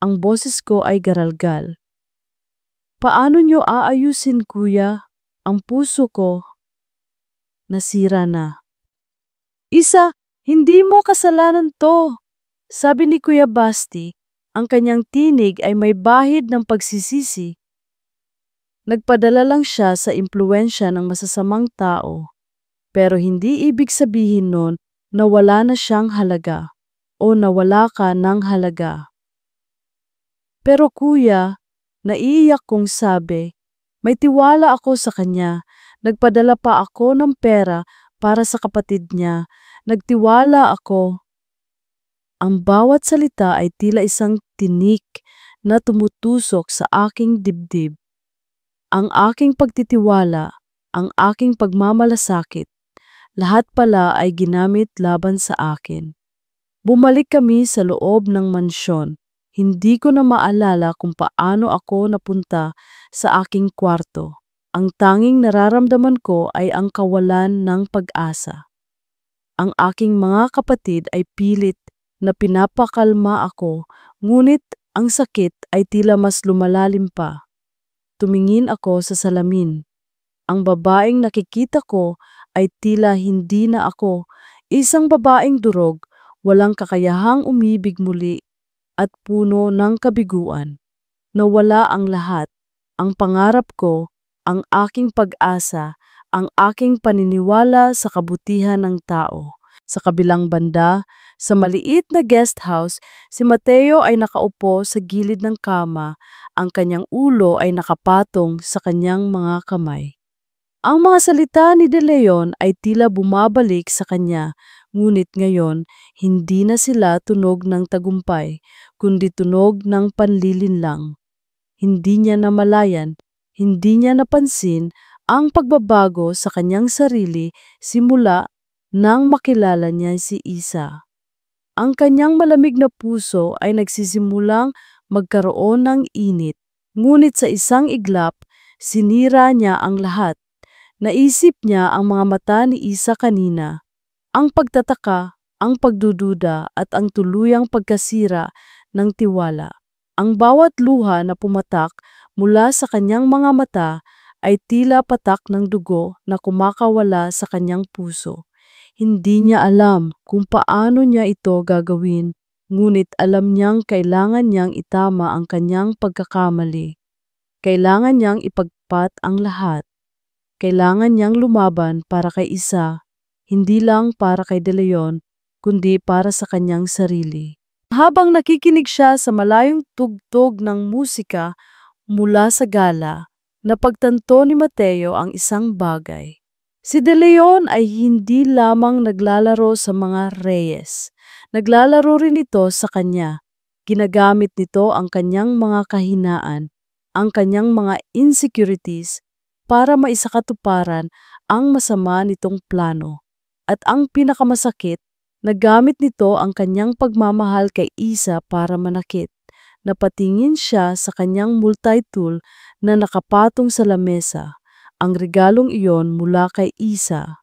[SPEAKER 1] Ang boses ko ay garalgal. Paano niyo aayusin, kuya? Ang puso ko nasira na. Hindi mo kasalanan to, sabi ni Kuya Basti. Ang kanyang tinig ay may bahid ng pagsisisi. Nagpadala lang siya sa impluwensya ng masasamang tao. Pero hindi ibig sabihin nun na wala na siyang halaga o nawala ka ng halaga. Pero kuya, naiiyak kong sabi, may tiwala ako sa kanya. Nagpadala pa ako ng pera para sa kapatid niya. Nagtiwala ako. Ang bawat salita ay tila isang tinik na tumutusok sa aking dibdib. Ang aking pagtitiwala, ang aking pagmamalasakit, lahat pala ay ginamit laban sa akin. Bumalik kami sa loob ng mansyon. Hindi ko na maalala kung paano ako napunta sa aking kwarto. Ang tanging nararamdaman ko ay ang kawalan ng pag-asa. Ang aking mga kapatid ay pilit na pinapakalma ako, ngunit ang sakit ay tila mas lumalalim pa. Tumingin ako sa salamin. Ang babaeng nakikita ko ay tila hindi na ako, isang babaeng durog, walang kakayahang umibig muli at puno ng kabiguan. Nawala ang lahat, ang pangarap ko, ang aking pag-asa, ang aking paniniwala sa kabutihan ng tao. Sa kabilang banda, sa maliit na guest house, si Mateo ay nakaupo sa gilid ng kama, ang kanyang ulo ay nakapatong sa kanyang mga kamay. Ang mga salita ni De Leon ay tila bumabalik sa kanya, ngunit ngayon hindi na sila tunog ng tagumpay, kundi tunog ng panlilinlang. Hindi niya namalayan, hindi niya napansin ang pagbabago sa kanyang sarili simula nang makilala niya si Isa. Ang kanyang malamig na puso ay nagsisimulang magkaroon ng init, ngunit sa isang iglap, sinira niya ang lahat. Naisip niya ang mga mata ni Isa kanina, ang pagtataka, ang pagdududa at ang tuluyang pagkasira ng tiwala. Ang bawat luha na pumatak Mula sa kanyang mga mata ay tila patak ng dugo na kumakawala sa kanyang puso. Hindi niya alam kung paano niya ito gagawin, ngunit alam niyang kailangan niyang itama ang kanyang pagkakamali. Kailangan niyang ipagpat ang lahat. Kailangan niyang lumaban para kay Isa, hindi lang para kay De Leon, kundi para sa kanyang sarili. Habang nakikinig siya sa malayong tugtog ng musika mula sa gala, napagtanto ni Mateo ang isang bagay. Si De Leon ay hindi lamang naglalaro sa mga Reyes. Naglalaro rin ito sa kanya. Ginagamit nito ang kanyang mga kahinaan, ang kanyang mga insecurities, para maisakatuparan ang masama nitong plano. At ang pinakamasakit, nagamit nito ang kanyang pagmamahal kay Isa para manakit. Napatingin siya sa kanyang multi-tool na nakapatong sa lamesa. Ang regalong iyon mula kay Isa.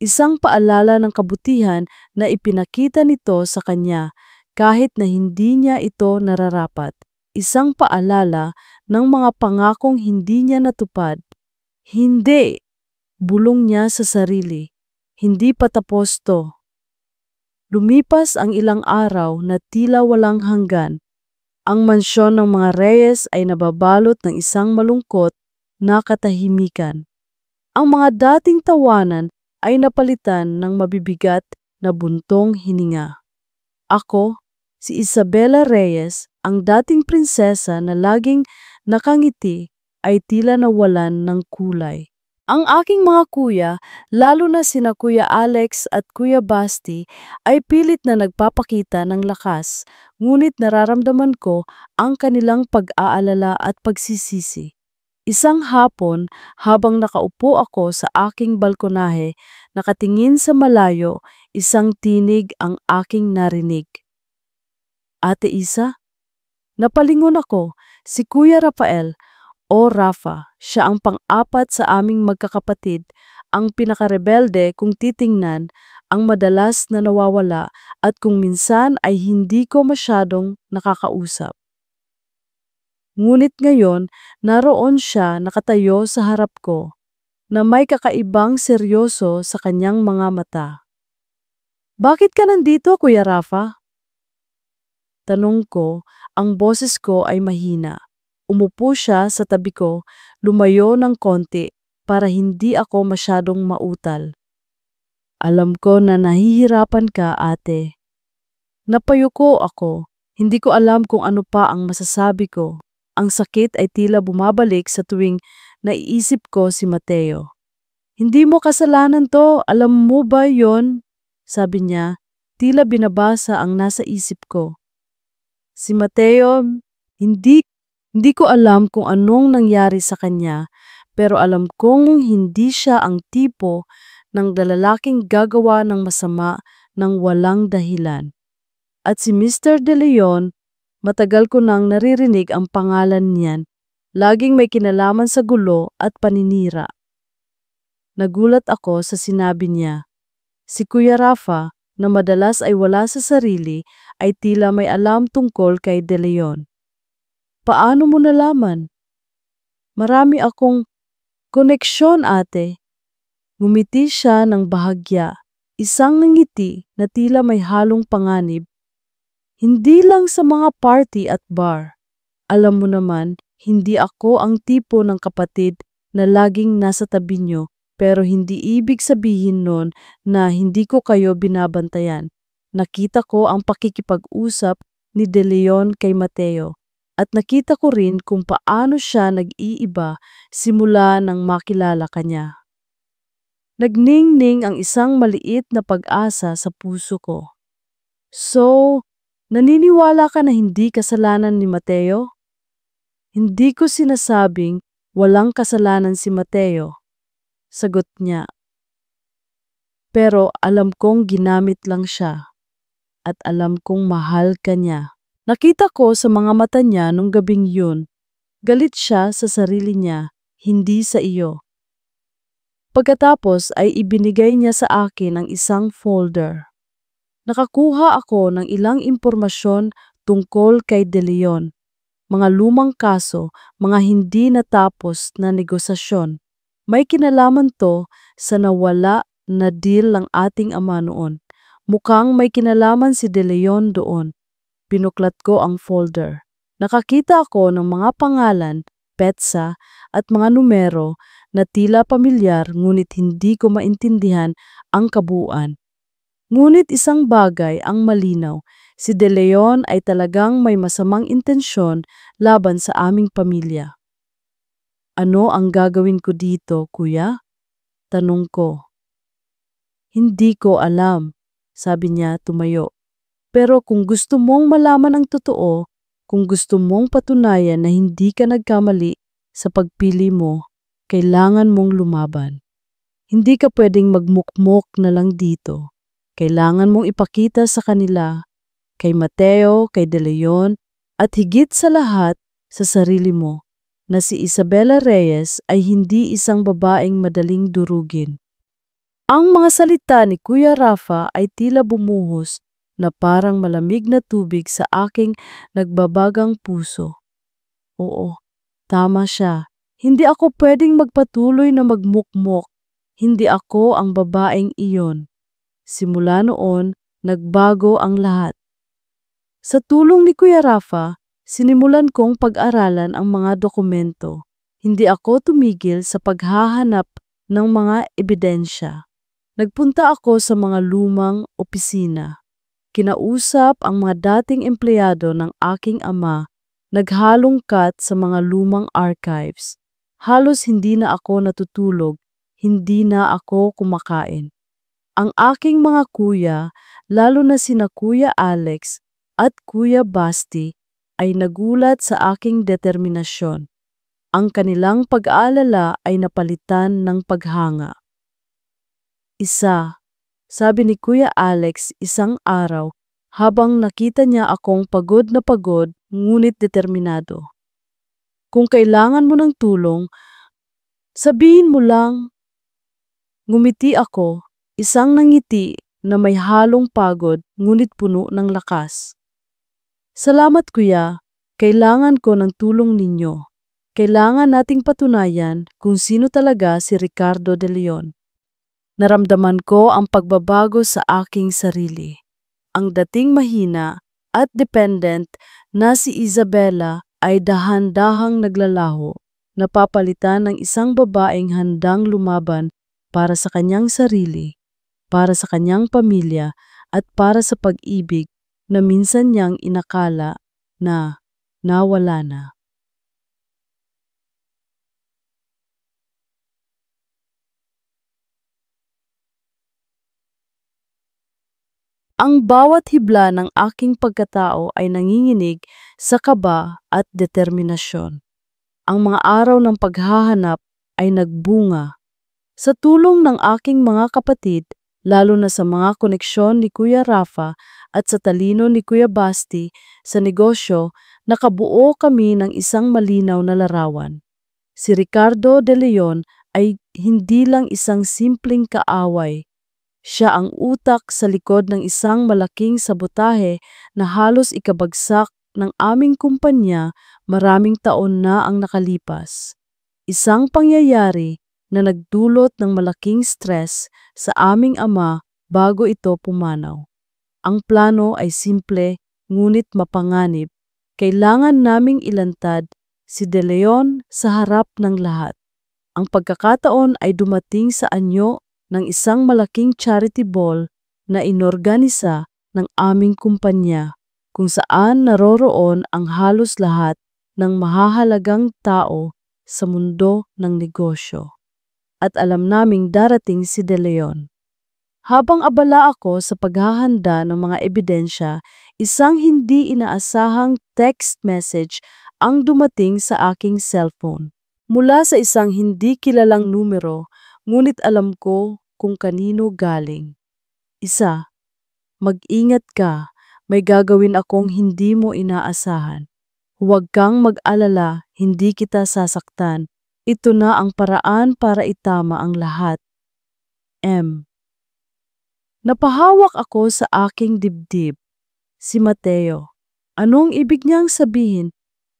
[SPEAKER 1] Isang paalala ng kabutihan na ipinakita nito sa kanya kahit na hindi niya ito nararapat. Isang paalala ng mga pangakong hindi niya natupad. Hindi! Bulong niya sa sarili. Hindi pa tapos to. Lumipas ang ilang araw na tila walang hanggan. Ang mansyon ng mga Reyes ay nababalot ng isang malungkot na katahimikan. Ang mga dating tawanan ay napalitan ng mabibigat na buntong hininga. Ako, si Isabela Reyes, ang dating prinsesa na laging nakangiti, ay tila nawalan ng kulay. Ang aking mga kuya, lalo na sina Kuya Alex at Kuya Basti, ay pilit na nagpapakita ng lakas, ngunit nararamdaman ko ang kanilang pag-aalala at pagsisisi. Isang hapon, habang nakaupo ako sa aking balkonahe, nakatingin sa malayo, isang tinig ang aking narinig. Ate Isa? Napalingon ako, si Kuya Rafael, o Rafa, siya ang pang-apat sa aming magkakapatid, ang pinakarebelde kung titingnan, ang madalas na nawawala at kung minsan ay hindi ko masyadong nakakausap. Ngunit ngayon, naroon siya nakatayo sa harap ko, na may kakaibang seryoso sa kanyang mga mata. Bakit ka nandito, Kuya Rafa? Tanong ko, ang boses ko ay mahina. Umupo siya sa tabi ko, lumayo ng konti para hindi ako masyadong mautal. Alam ko na nahihirapan ka, ate. Napayuko ako. Hindi ko alam kung ano pa ang masasabi ko. Ang sakit ay tila bumabalik sa tuwing naiisip ko si Mateo. Hindi mo kasalanan to, alam mo ba yon? Sabi niya, tila binabasa ang nasa isip ko. Si Mateo, hindi ko alam kung anong nangyari sa kanya, pero alam kong hindi siya ang tipo ng lalaking gagawa ng masama ng walang dahilan. At si Mr. De Leon, matagal ko nang naririnig ang pangalan niyan, laging may kinalaman sa gulo at paninira. Nagulat ako sa sinabi niya. Si Kuya Rafa, na madalas ay wala sa sarili, ay tila may alam tungkol kay De Leon. Paano mo nalaman? Marami akong koneksyon, ate. Ngumiti siya ng bahagya, isang ngiti na tila may halong panganib. Hindi lang sa mga party at bar. Alam mo naman, hindi ako ang tipo ng kapatid na laging nasa tabi niyo, pero hindi ibig sabihin nun na hindi ko kayo binabantayan. Nakita ko ang pakikipag-usap ni De Leon kay Mateo. At nakita ko rin kung paano siya nag-iiba simula nang makilala kanya. Nagningning ang isang maliit na pag-asa sa puso ko. So, naniniwala ka na hindi kasalanan ni Mateo? Hindi ko sinasabing walang kasalanan si Mateo, sagot niya. Pero alam kong ginamit lang siya at alam kong mahal ka niya. Nakita ko sa mga mata niya nung gabing yun. Galit siya sa sarili niya, hindi sa iyo. Pagkatapos ay ibinigay niya sa akin ang isang folder. Nakakuha ako ng ilang impormasyon tungkol kay De Leon. mga lumang kaso, mga hindi natapos na negosasyon. May kinalaman to sa nawala na deal ng ating ama noon. Mukhang may kinalaman si De Leon doon. Pinuklat ko ang folder. Nakakita ako ng mga pangalan, petsa, at mga numero na tila pamilyar ngunit hindi ko maintindihan ang kabuuan. Ngunit isang bagay ang malinaw, si De Leon ay talagang may masamang intensyon laban sa aming pamilya. Ano ang gagawin ko dito, kuya? Tanong ko. Hindi ko alam, sabi niya tumayo. Pero kung gusto mong malaman ang totoo, kung gusto mong patunayan na hindi ka nagkamali sa pagpili mo, kailangan mong lumaban. Hindi ka pwedeng magmukmok na lang dito. Kailangan mong ipakita sa kanila, kay Mateo, kay De Leon, at higit sa lahat sa sarili mo, na si Isabela Reyes ay hindi isang babaeng madaling durugin. Ang mga salita ni Kuya Rafa ay tila bumuhos na parang malamig na tubig sa aking nagbabagang puso. Oo, tama siya. Hindi ako pwedeng magpatuloy na magmukmok. Hindi ako ang babaeng iyon. Simula noon, nagbago ang lahat. Sa tulong ni Kuya Rafa, sinimulan kong pag-aralan ang mga dokumento. Hindi ako tumigil sa paghahanap ng mga ebidensya. Nagpunta ako sa mga lumang opisina. Kinausap ang mga dating empleyado ng aking ama, naghalongkat sa mga lumang archives. Halos hindi na ako natutulog, hindi na ako kumakain. Ang aking mga kuya, lalo na sina Kuya Alex at Kuya Basti, ay nagulat sa aking determinasyon. Ang kanilang pag-aalala ay napalitan ng paghanga. Sabi ni Kuya Alex isang araw habang nakita niya akong pagod na pagod ngunit determinado. Kung kailangan mo ng tulong, sabihin mo lang. Ngumiti ako, isang nangiti na may halong pagod ngunit puno ng lakas. Salamat kuya, kailangan ko ng tulong ninyo. Kailangan nating patunayan kung sino talaga si Ricardo De Leon. Naramdaman ko ang pagbabago sa aking sarili. Ang dating mahina at dependent na si Isabela ay dahan-dahang naglalaho, napapalitan ng isang babaeng handang lumaban para sa kanyang sarili, para sa kanyang pamilya at para sa pag-ibig na minsan niyang inakala na nawala na. Ang bawat hibla ng aking pagkatao ay nanginginig sa kaba at determinasyon. Ang mga araw ng paghahanap ay nagbunga. Sa tulong ng aking mga kapatid, lalo na sa mga koneksyon ni Kuya Rafa at sa talino ni Kuya Basti sa negosyo, nakabuo kami ng isang malinaw na larawan. Si Ricardo De Leon ay hindi lang isang simpleng kaaway. Siya ang utak sa likod ng isang malaking sabotahe na halos ikabagsak ng aming kumpanya maraming taon na ang nakalipas. Isang pangyayari na nagdulot ng malaking stress sa aming ama bago ito pumanaw. Ang plano ay simple ngunit mapanganib. Kailangan naming ilantad si De Leon sa harap ng lahat. Ang pagkakataon ay dumating sa anyo ng isang malaking charity ball na inorganisa ng aming kumpanya kung saan naroroon ang halos lahat ng mahahalagang tao sa mundo ng negosyo. At alam naming darating si De Leon. Habang abala ako sa paghahanda ng mga ebidensya, isang hindi inaasahang text message ang dumating sa aking cellphone. Mula sa isang hindi kilalang numero, ngunit alam ko kung kanino galing. Mag-ingat ka, may gagawin akong hindi mo inaasahan. Huwag kang mag-alala, hindi kita sasaktan. Ito na ang paraan para itama ang lahat. Napahawak ako sa aking dibdib. Si Mateo. Anong ibig niyang sabihin?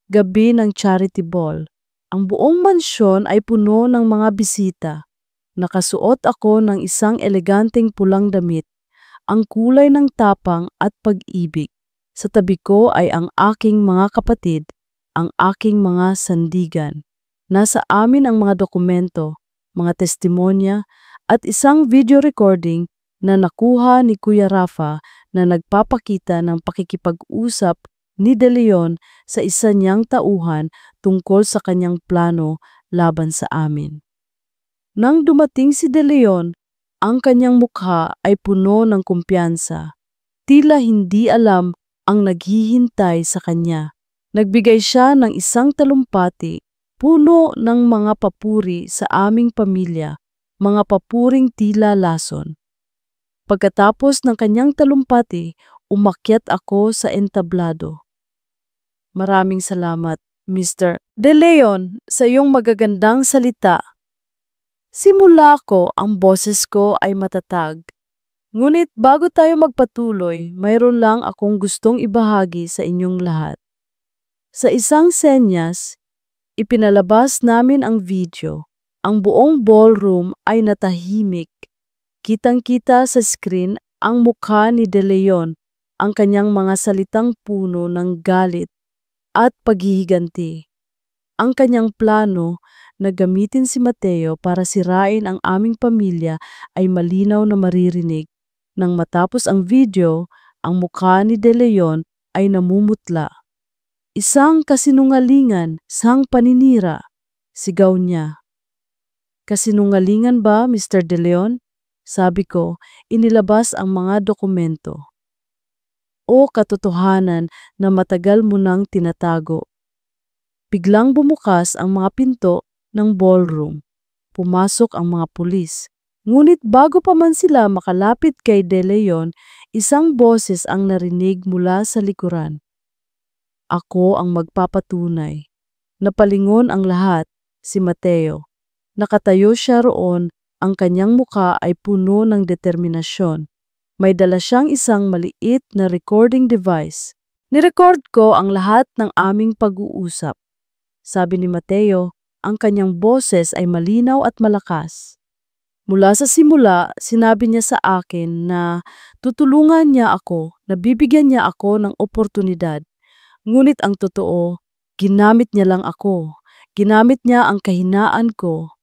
[SPEAKER 1] Gabi ng charity ball. Ang buong mansyon ay puno ng mga bisita. Nakasuot ako ng isang eleganteng pulang damit, ang kulay ng tapang at pag-ibig. Sa tabi ko ay ang aking mga kapatid, ang aking mga sandigan. Nasa amin ang mga dokumento, mga testimonya, at isang video recording na nakuha ni Kuya Rafa na nagpapakita ng pakikipag-usap ni De Leon sa isa niyang tauhan tungkol sa kanyang plano laban sa amin. Nang dumating si De Leon, ang kanyang mukha ay puno ng kumpiyansa. Tila hindi alam ang naghihintay sa kanya. Nagbigay siya ng isang talumpati, puno ng mga papuri sa aming pamilya, mga papuring tila lason. Pagkatapos ng kanyang talumpati, umakyat ako sa entablado. Maraming salamat, Mr. De Leon, sa iyong magagandang salita. Simula ko, ang boses ko ay matatag. Ngunit bago tayo magpatuloy, mayroon lang akong gustong ibahagi sa inyong lahat. Sa isang senyas, ipinalabas namin ang video. Ang buong ballroom ay natahimik. Kitang-kita sa screen ang mukha ni De Leon, ang kanyang mga salitang puno ng galit at paghihiganti. Ang kanyang plano na gamitin si Mateo para sirain ang aming pamilya ay malinaw na maririnig. Nang matapos ang video, ang mukha ni De Leon ay namumutla. Isang kasinungalingan, isang paninira, sigaw niya. Kasinungalingan ba, Mr. De Leon? Sabi ko, inilabas ang mga dokumento. O katotohanan na matagal mo nang tinatago. Biglang bumukas ang mga pinto ng ballroom. Pumasok ang mga pulis. Ngunit bago pa man sila makalapit kay De Leon, isang boses ang narinig mula sa likuran. Ako ang magpapatunay. Napalingon ang lahat, si Mateo. Nakatayo siya roon, ang kanyang muka ay puno ng determinasyon. May dala siyang isang maliit na recording device. Nirecord ko ang lahat ng aming pag-uusap. Sabi ni Mateo, ang kanyang boses ay malinaw at malakas. Mula sa simula, sinabi niya sa akin na tutulungan niya ako, na bibigyan niya ako ng oportunidad. Ngunit ang totoo, ginamit niya lang ako. Ginamit niya ang kahinaan ko,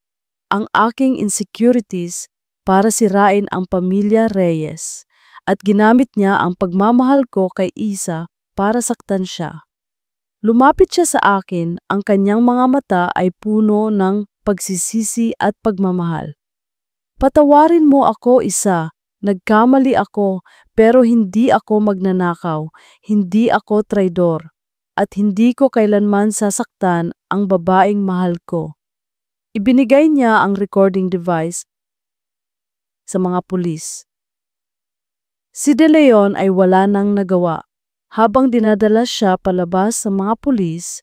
[SPEAKER 1] ang aking insecurities para sirain ang pamilya Reyes. At ginamit niya ang pagmamahal ko kay Isa para saktan siya. Lumapit siya sa akin, ang kanyang mga mata ay puno ng pagsisisi at pagmamahal. Patawarin mo ako, Isa. Nagkamali ako, pero hindi ako magnanakaw, hindi ako traidor, at hindi ko kailanman sasaktan ang babaeng mahal ko. Ibinigay niya ang recording device sa mga pulis. Si De Leon ay wala nang nagawa. Habang dinadala siya palabas sa mga pulis,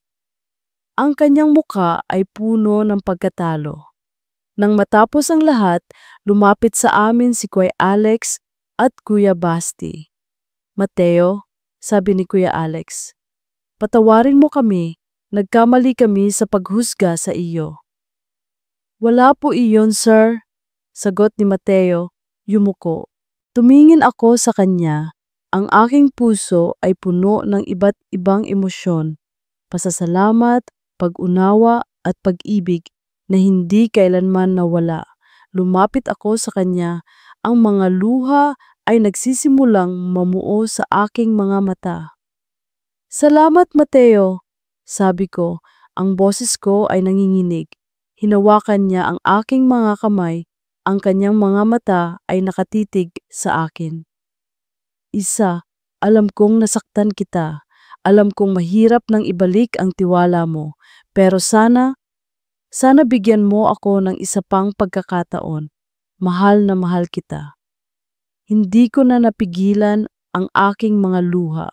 [SPEAKER 1] ang kanyang muka ay puno ng pagkatalo. Nang matapos ang lahat, lumapit sa amin si Kuya Alex at Kuya Basti. Mateo, sabi ni Kuya Alex, patawarin mo kami, nagkamali kami sa paghusga sa iyo. Wala po iyon, sir, sagot ni Mateo, yumuko. Tumingin ako sa kanya. Ang aking puso ay puno ng iba't ibang emosyon, pasasalamat, pag-unawa at pag-ibig na hindi kailanman nawala. Lumapit ako sa kanya, ang mga luha ay nagsisimulang mamuo sa aking mga mata. Salamat, Mateo, sabi ko, ang boses ko ay nanginginig. Hinawakan niya ang aking mga kamay, ang kanyang mga mata ay nakatitig sa akin. Isa, alam kong nasaktan kita. Alam kong mahirap nang ibalik ang tiwala mo. Pero sana bigyan mo ako ng isa pang pagkakataon. Mahal na mahal kita. Hindi ko na napigilan ang aking mga luha.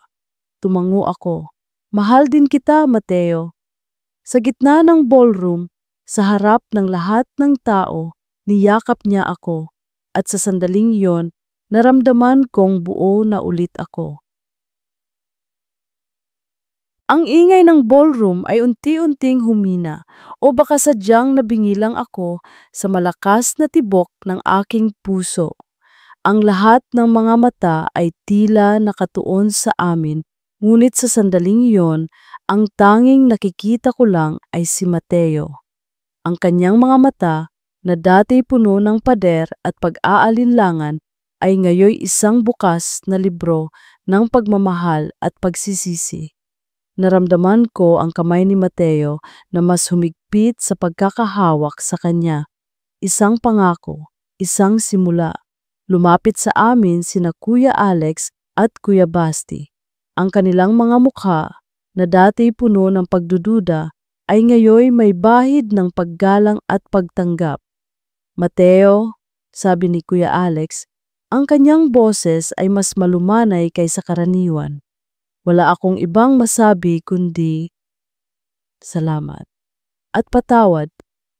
[SPEAKER 1] Tumango ako. Mahal din kita, Mateo. Sa gitna ng ballroom, sa harap ng lahat ng tao, niyakap niya ako. At sa sandaling iyon, naramdaman kong buo na ulit ako. Ang ingay ng ballroom ay unti-unting humina o baka sadyang nabingilang ako sa malakas na tibok ng aking puso. Ang lahat ng mga mata ay tila nakatuon sa amin, ngunit sa sandaling iyon, ang tanging nakikita ko lang ay si Mateo. Ang kanyang mga mata, na dati puno ng pader at pag-aalinlangan, ay ngayoy isang bukas na libro ng pagmamahal at pagsisisi. Naramdaman ko ang kamay ni Mateo na mas humigpit sa pagkakahawak sa kanya. Isang pangako, isang simula. Lumapit sa amin sina Kuya Alex at Kuya Basti. Ang kanilang mga mukha, na dati puno ng pagdududa, ay ngayoy may bahid ng paggalang at pagtanggap. Mateo, sabi ni Kuya Alex, ang kanyang boses ay mas malumanay kaysa karaniwan. Wala akong ibang masabi kundi salamat. At patawad.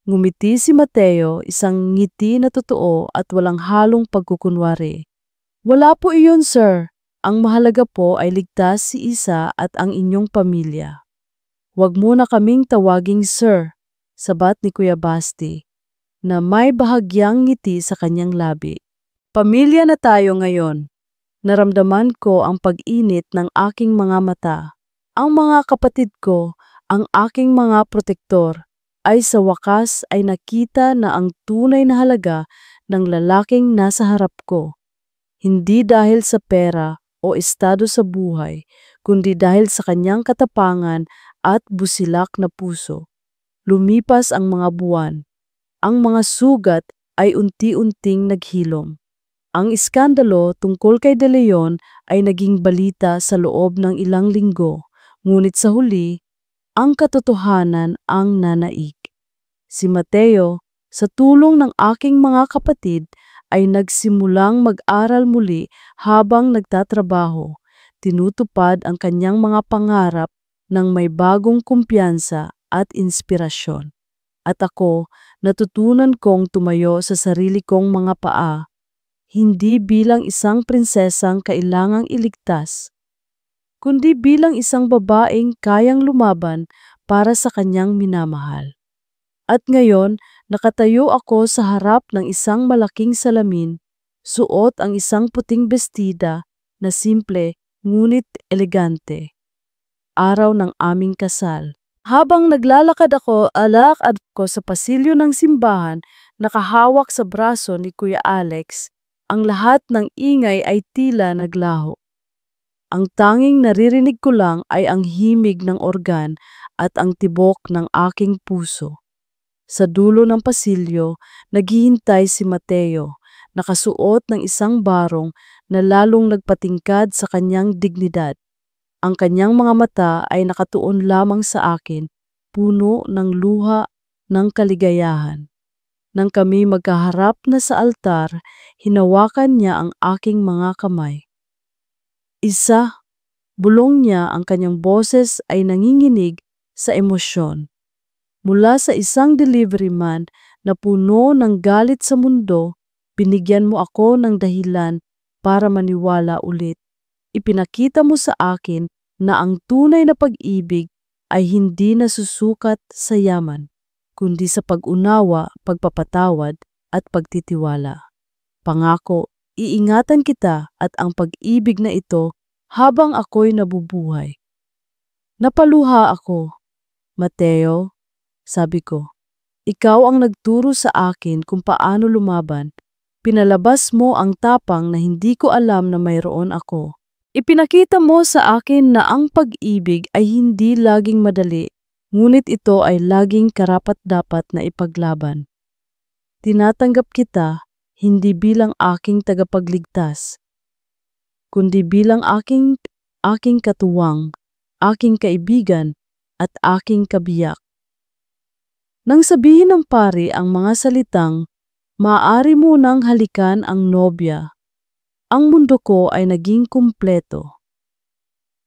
[SPEAKER 1] Ngumiti si Mateo, isang ngiti na totoo at walang halong pagkukunwari. Wala po iyon, sir. Ang mahalaga po ay ligtas si Isa at ang inyong pamilya. Huwag mo na kaming tawaging sir, sabat ni Kuya Basti, na may bahagyang ngiti sa kanyang labi. Pamilya na tayo ngayon. Naramdaman ko ang pag-init ng aking mga mata. Ang mga kapatid ko, ang aking mga protektor, ay sa wakas ay nakita na ang tunay na halaga ng lalaking nasa harap ko. Hindi dahil sa pera o estado sa buhay, kundi dahil sa kanyang katapangan at busilak na puso. Lumipas ang mga buwan. Ang mga sugat ay unti-unting naghilom. Ang iskandalo tungkol kay De Leon ay naging balita sa loob ng ilang linggo, ngunit sa huli, ang katotohanan ang nanaig. Si Mateo, sa tulong ng aking mga kapatid, ay nagsimulang mag-aral muli habang nagtatrabaho. Tinutupad ang kanyang mga pangarap ng may bagong kumpiyansa at inspirasyon. At ako, natutunan kong tumayo sa sarili kong mga paa, hindi bilang isang prinsesang kailangang iligtas, kundi bilang isang babaeng kayang lumaban para sa kanyang minamahal. At ngayon, nakatayo ako sa harap ng isang malaking salamin, suot ang isang puting bestida na simple ngunit elegante. Araw ng aming kasal. Habang naglalakad ako, alakad ko sa pasilyo ng simbahan, nakahawak sa braso ni Kuya Alex, ang lahat ng ingay ay tila naglaho. Ang tanging naririnig ko lang ay ang himig ng organ at ang tibok ng aking puso. Sa dulo ng pasilyo, naghihintay si Mateo, nakasuot ng isang barong na lalong nagpatingkad sa kanyang dignidad. Ang kanyang mga mata ay nakatuon lamang sa akin, puno ng luha ng kaligayahan. Nang kami magkaharap na sa altar, hinawakan niya ang aking mga kamay. Isa, bulong niya, ang kanyang boses ay nanginginig sa emosyon. Mula sa isang delivery man na puno ng galit sa mundo, binigyan mo ako ng dahilan para maniwala ulit. Ipinakita mo sa akin na ang tunay na pag-ibig ay hindi nasusukat sa yaman, kundi sa pag-unawa, pagpapatawad at pagtitiwala. Pangako, iingatan kita at ang pag-ibig na ito habang ako'y nabubuhay. Napaluha ako. Mateo, sabi ko, ikaw ang nagturo sa akin kung paano lumaban. Pinalabas mo ang tapang na hindi ko alam na mayroon ako. Ipinakita mo sa akin na ang pag-ibig ay hindi laging madali, ngunit ito ay laging karapat-dapat na ipaglaban. Tinatanggap kita hindi bilang aking tagapagligtas, kundi bilang aking katuwang, aking kaibigan, at aking kabiyak. Nang sabihin ng pari ang mga salitang, maaari mo nang halikan ang nobya, ang mundo ko ay naging kumpleto.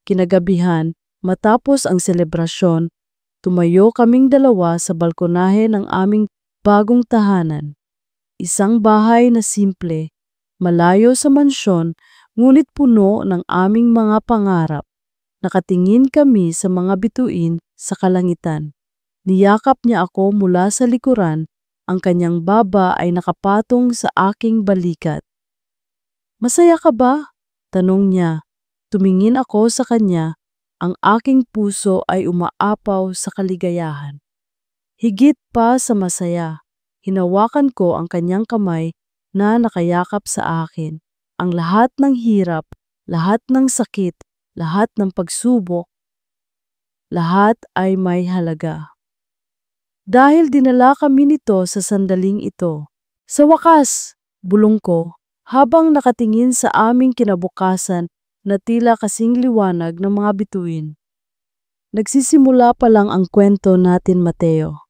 [SPEAKER 1] Kinagabihan, matapos ang selebrasyon, tumayo kaming dalawa sa balkonahe ng aming bagong tahanan. Isang bahay na simple, malayo sa mansyon, ngunit puno ng aming mga pangarap. Nakatingin kami sa mga bituin sa kalangitan. Niyakap niya ako mula sa likuran, ang kanyang baba ay nakapatong sa aking balikat. Masaya ka ba? Tanong niya. Tumingin ako sa kanya, ang aking puso ay umaapaw sa kaligayahan. Higit pa sa masaya, hinawakan ko ang kanyang kamay na nakayakap sa akin. Ang lahat ng hirap, lahat ng sakit, lahat ng pagsubok, lahat ay may halaga. Dahil dinala kami nito sa sandaling ito. Sa wakas, bulong ko, habang nakatingin sa aming kinabukasan na tila kasing liwanag ng mga bituin. Nagsisimula pa lang ang kwento natin, Mateo.